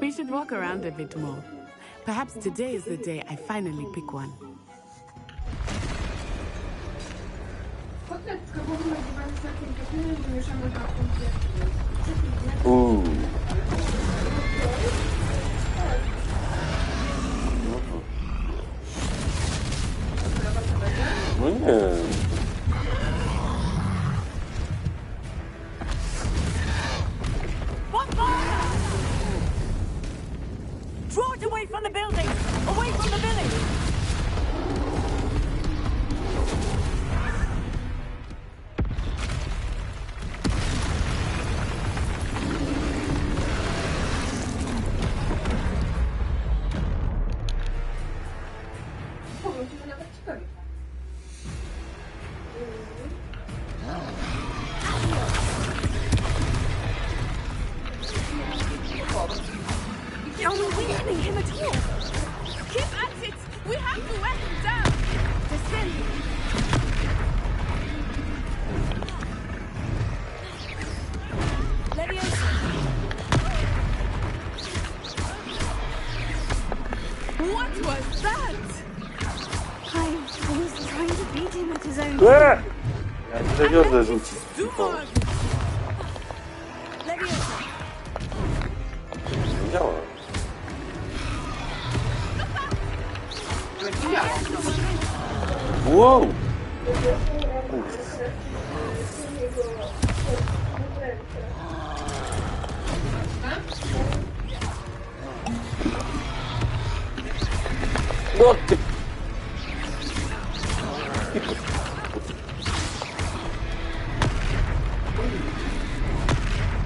We should walk around a bit more. Perhaps today is the day I finally pick one. Kotletka w ogóle chyba jest takim kotletem, że mieszamy dwa punkty. No nie. Draw it away from the building! Away from the village! Powiem ci, że nawet ciekawie. Are we weakening him at all? Keep at it! We have to wear him down! Descend! Leviosa! What was that? I was trying to beat him at his own Ja tutaj wiodę rzucić. Leviosa! Nie działa. Wow! No ty...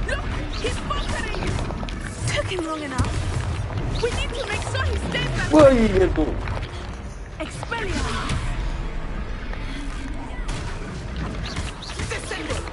Look, he's faltering. Took him long enough. We need to make sure he stays back. Oj, nie tu. Expelliarmus. Descending.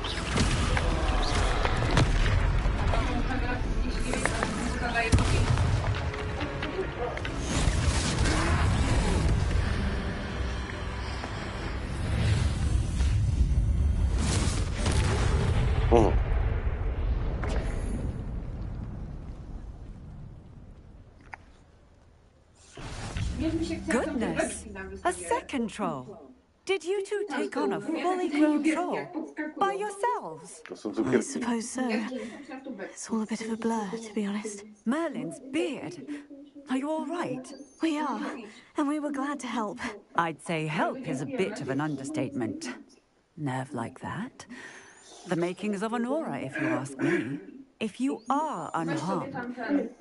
Goodness! A second troll! Did you two take on a fully grown troll? By yourselves? I suppose so. It's all a bit of a blur, to be honest. Merlin's beard. Are you all right? We are, and we were glad to help. I'd say help is a bit of an understatement. Nerve like that. The makings of an aura, if you ask me. If you are unharmed,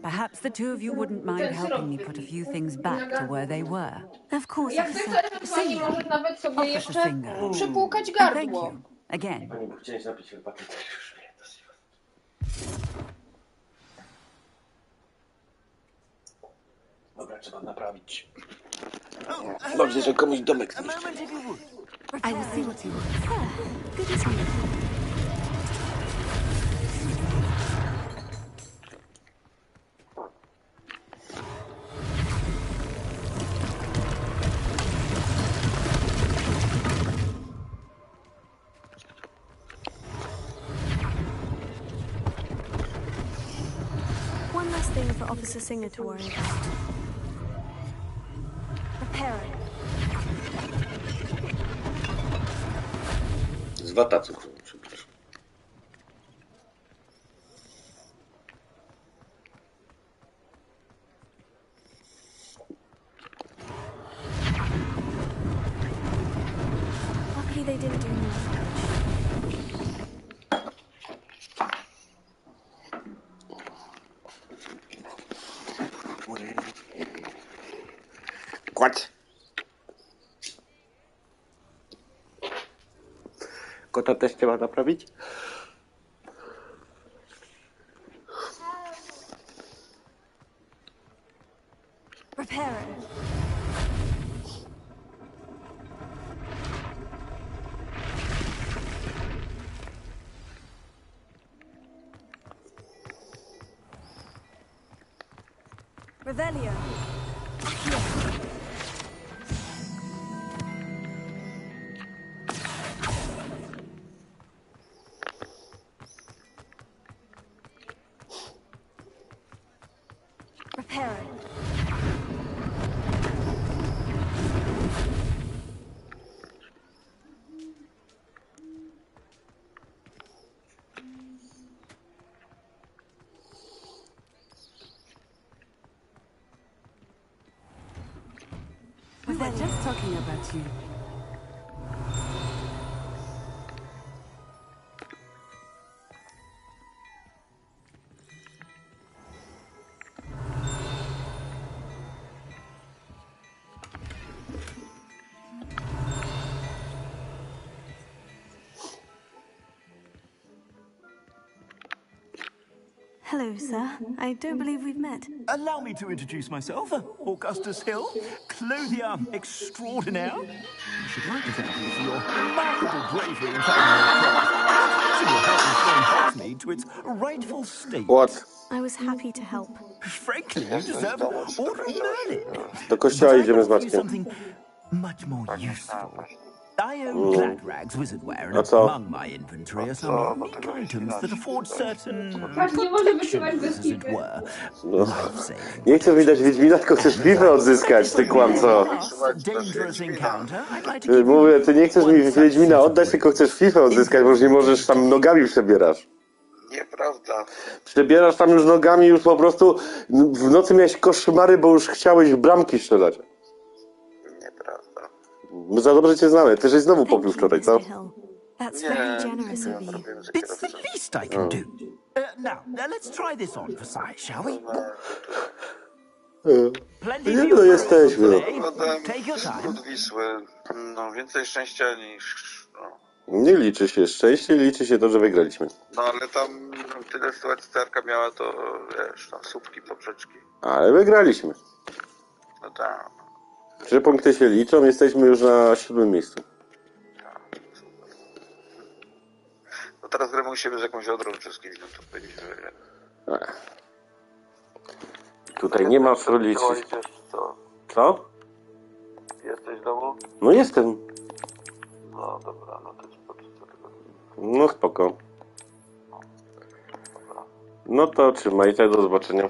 perhaps the two of you wouldn't mind helping me put a few things back to where they were. Of course, Jak officer. chcesz, pani możesz nawet sobie Officer jeszcze Singer. przypłukać Thank gardło. you. Again. Pani, bo chciałem się napić herbaty, to już mnie dosyć. Dobra, trzeba naprawić. Dobrze, że komuś domek zniszczy. I will see what you want. Good as new. One last thing for Officer Singer to worry about. Preparing. Z wataców, przepraszam. Lucky they didn't do more damage. Kładź. Kota też trzeba naprawić? Reparo. Revelio. Reparo. We were just talking about you. Hello, sir. I don't believe we've met. Allow me to introduce myself. Augustus Hill, clothier extraordinaire. I should like to thank you for your remarkable bravery in fighting your cause. And your help restoring Hogsmeade to its rightful state. What? I was happy to help. Frankly, you deserve an order of Merlin. Do kościoła But I idziemy z can offer you Maćkiem. something much more useful. I own Glad Rags Wizardwear, and A co? among my inventory are some unique items that afford certain Nie może wysyłać bez as it pipy. were. No. Life-saving. Nie chcę widać Wiedźmina, tylko chcesz piwę odzyskać, ty kłamco. Dangerous encounter. I'd like to give Mówię, ty nie chcesz mi Wiedźmina oddać, tylko chcesz fifę odzyskać, bo już nie możesz tam nogami przebierasz. Nieprawda. Przebierasz tam już nogami, już po prostu w nocy miałeś koszmary, bo już chciałeś w bramki strzelać. Nieprawda. My za dobrze cię znamy. Ty żeś znowu popił wczoraj, co? That's very generous of you. It's the least I can do. Now, let's try this on for size, shall we? Nie no, jesteśmy. Take your time. Skrót Wisły. No, więcej szczęścia niż... No. Nie liczy się szczęście, liczy się to, że wygraliśmy. No, ale tam tyle sytuacji Cerka miała, to wiesz, tam słupki, poprzeczki. Ale wygraliśmy. No tak. 3 punkty się liczą, jesteśmy już na 7. miejscu. No teraz gramy u siebie z jakąś odrą przez kilka, to powinniśmy wygrać. Tutaj nie ma co liczyć. Co? Co? Jesteś w domu? No jestem. No dobra, no to ci poczekaj. No spoko. No to trzymajcie, do zobaczenia.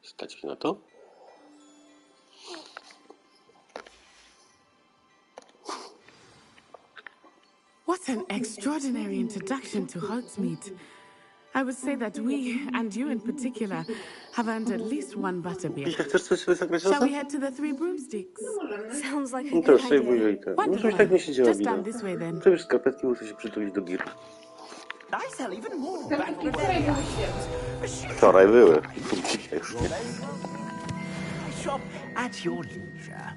Stać na to? What an extraordinary introduction to Hogsmeade. I would say that we, and you in particular, have earned at least one butterbeer. Shall we head to the Three Broomsticks? Sounds like a No to good już sobie idea. pójdę. No to już tak nie siedziała Just wina. down this way then. Przecież skarpetki muszę się przytulić do giru. I sell even more. Wczoraj były. Dzisiaj już nie. I shop at your leisure.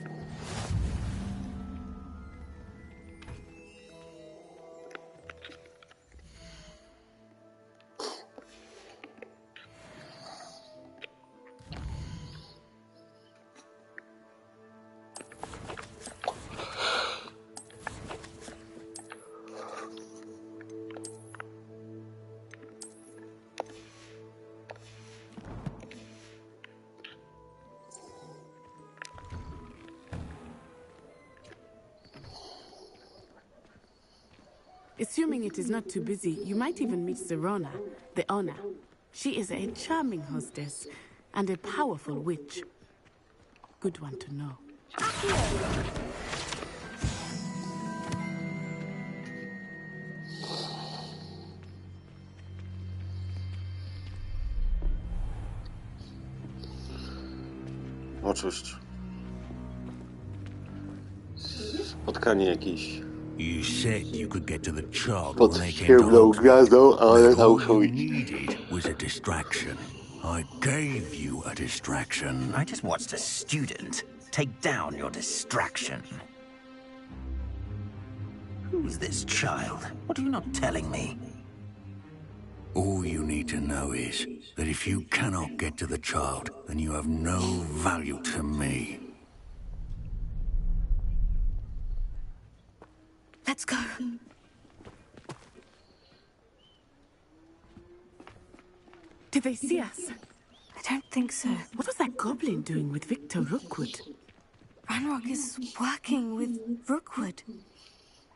Assuming it is not too busy, you might even meet Serona, the owner. She is a charming hostess and a powerful witch. Good one to know. Oczywiście. Spotkanie jakieś You said you could get to the child pod when they came to ciemną Hogwarts. gwiazdą, a one But tam all muszą you iść. needed was a distraction. I gave you a distraction. I just watched a student take down your distraction. Who's this child? What are you not telling me? All you need to know is that if you cannot get to the child, then you have no value to me. Let's go. Did they see us? I don't think so. What was that goblin doing with Victor Rookwood? Ranrock is working with Rookwood.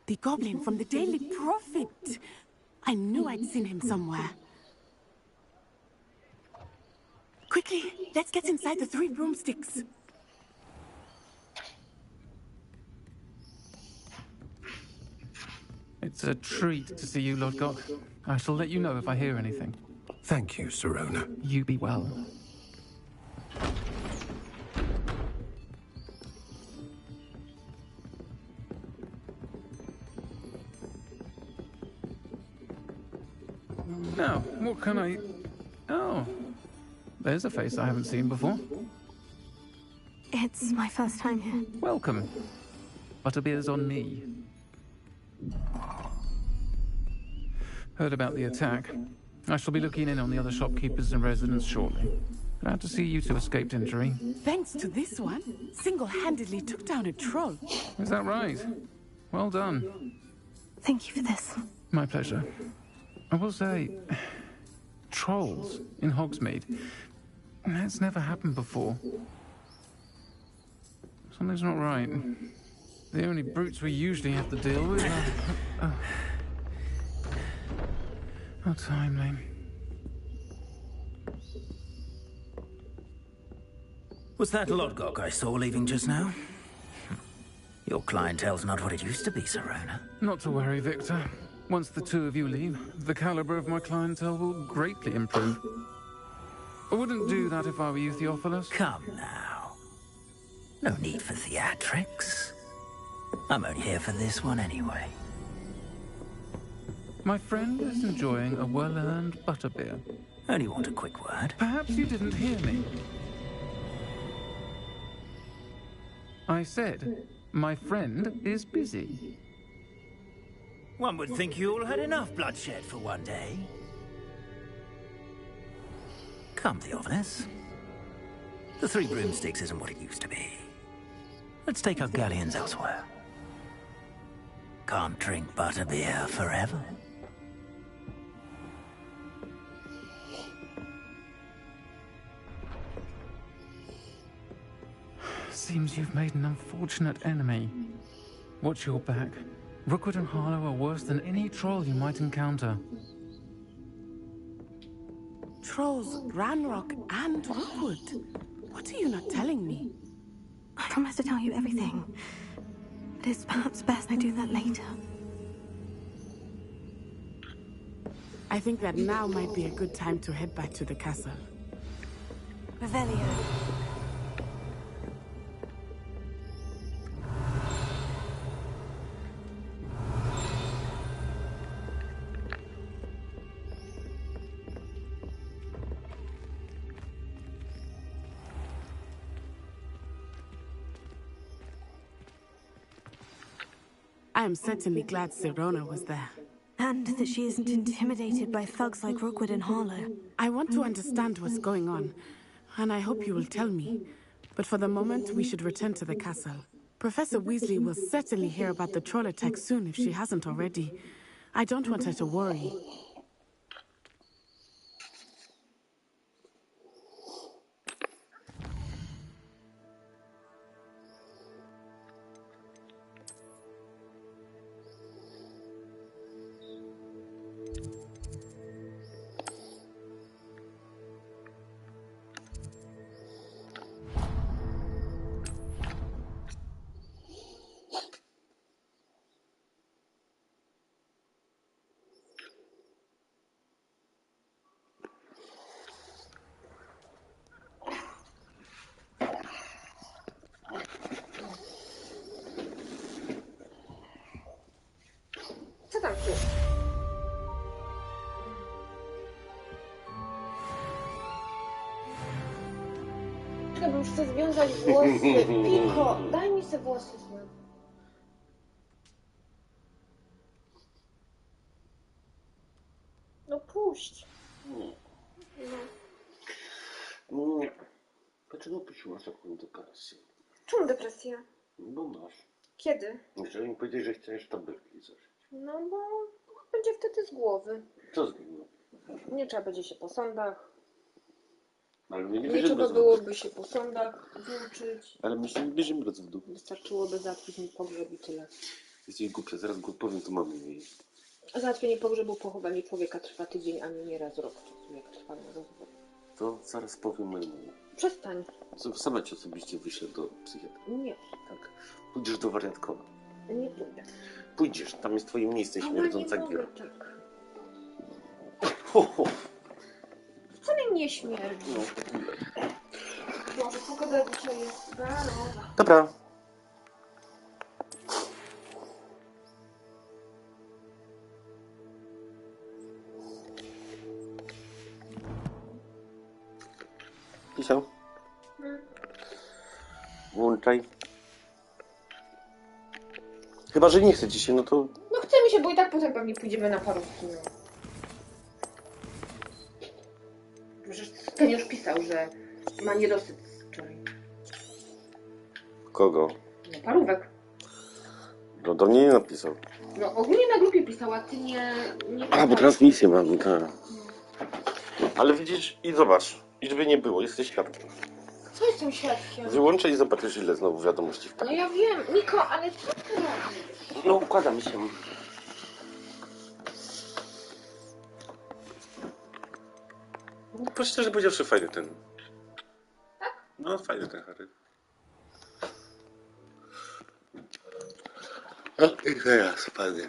The goblin from the Daily Prophet. I knew I'd seen him somewhere. Quickly, let's get inside the 3 broomsticks. It's a treat to see you, Lord Gok. I shall let you know if I hear anything. Thank you, Sirona. You be well. Now, what can I... Oh, there's a face I haven't seen before. It's my first time here. Welcome. Butterbeer's on me. Heard about the attack. I shall be looking in on the other shopkeepers and residents shortly. Glad to see you two escaped injury. Thanks to this one, single-handedly took down a troll. Is that right? Well done. Thank you for this. My pleasure. I will say, trolls in Hogsmeade. That's never happened before. Something's not right. The only brutes we usually have to deal with are... How timely. Was that Lodgok I saw leaving just now? Your clientele's not what it used to be, Sirona. Not to worry, Victor. Once the two of you leave, the caliber of my clientele will greatly improve. I wouldn't do that if I were you, Theophilus. Come now. No need for theatrics. I'm only here for this one anyway. My friend is enjoying a well-earned butterbeer. Only want a quick word. Perhaps you didn't hear me. I said, my friend is busy. One would think you all had enough bloodshed for one day. Come, Theophilus. The 3 broomsticks isn't what it used to be. Let's take our galleons elsewhere. Can't drink butterbeer forever. Seems you've made an unfortunate enemy. Watch your back. Rookwood and Harlow are worse than any troll you might encounter. Trolls, Ranrock, and Rookwood. What are you not telling me? I promise to tell you everything. But it's perhaps best I do that later. I think that now might be a good time to head back to the castle. Revelio. I am certainly glad Sirona was there. And that she isn't intimidated by thugs like Rookwood and Harlow. I want to understand what's going on, and I hope you will tell me. But for the moment, we should return to the castle. Professor Weasley will certainly hear about the troll attack soon if she hasn't already. I don't want her to worry. Czekaj, bo już chcę związać włosy. Piko, daj mi sobie włosy znowu. No puść. No. Dlaczego pysiłaś taką depresję? Czemu depresja? Bo masz. Kiedy? Jeżeli mi powiedzieć, że chcesz tabletki zażyć. No bo będzie wtedy z głowy. Co z głowy? Nie trzeba będzie się po sądach. Ale my nie Nie bierzemy trzeba rozwodu. byłoby się po sądach włóczyć. Ale my się nie bierzemy rozwodu. Wystarczyłoby załatwić mi pogrzeb i tyle. Jesteś głupia, zaraz go powiem, to mamy jej. Załatwienie pogrzebu, pochowanie człowieka trwa tydzień, a nie raz rok czasu, jak trwa na rozwód. To zaraz powiem mojemu. Przestań. Sama cię osobiście wyślę do psychiatry. Nie. Tak. Pójdziesz do wariatkowa. Nie pójdę. Pójdziesz, tam jest twoje miejsce śmierdząca giera. Tak. Ho, ho. Wcale nie śmierdzi. Może pogoda dzisiaj jest barowa. Dobra. Pisał? Włączaj. Chyba, że nie chce ci się, no to... No chce mi się, bo i tak potem pewnie pójdziemy na parówki. No. Przecież ten już pisał, że ma niedosyt wczoraj. Kogo? No parówek. No do mnie nie napisał. No ogólnie na grupie pisał, a ty nie A, bo transmisję mamy, tak. Ale widzisz i zobacz, i żeby nie było, jesteś świadkiem. Co jestem świadkiem? Wyłączę i zobaczysz, ile znowu wiadomości No ja wiem, Niko, ale co ty robisz? No układam się. No, szczerze powiedziawszy, fajny ten. Tak? No, fajny ten Harry. No i teraz, panie.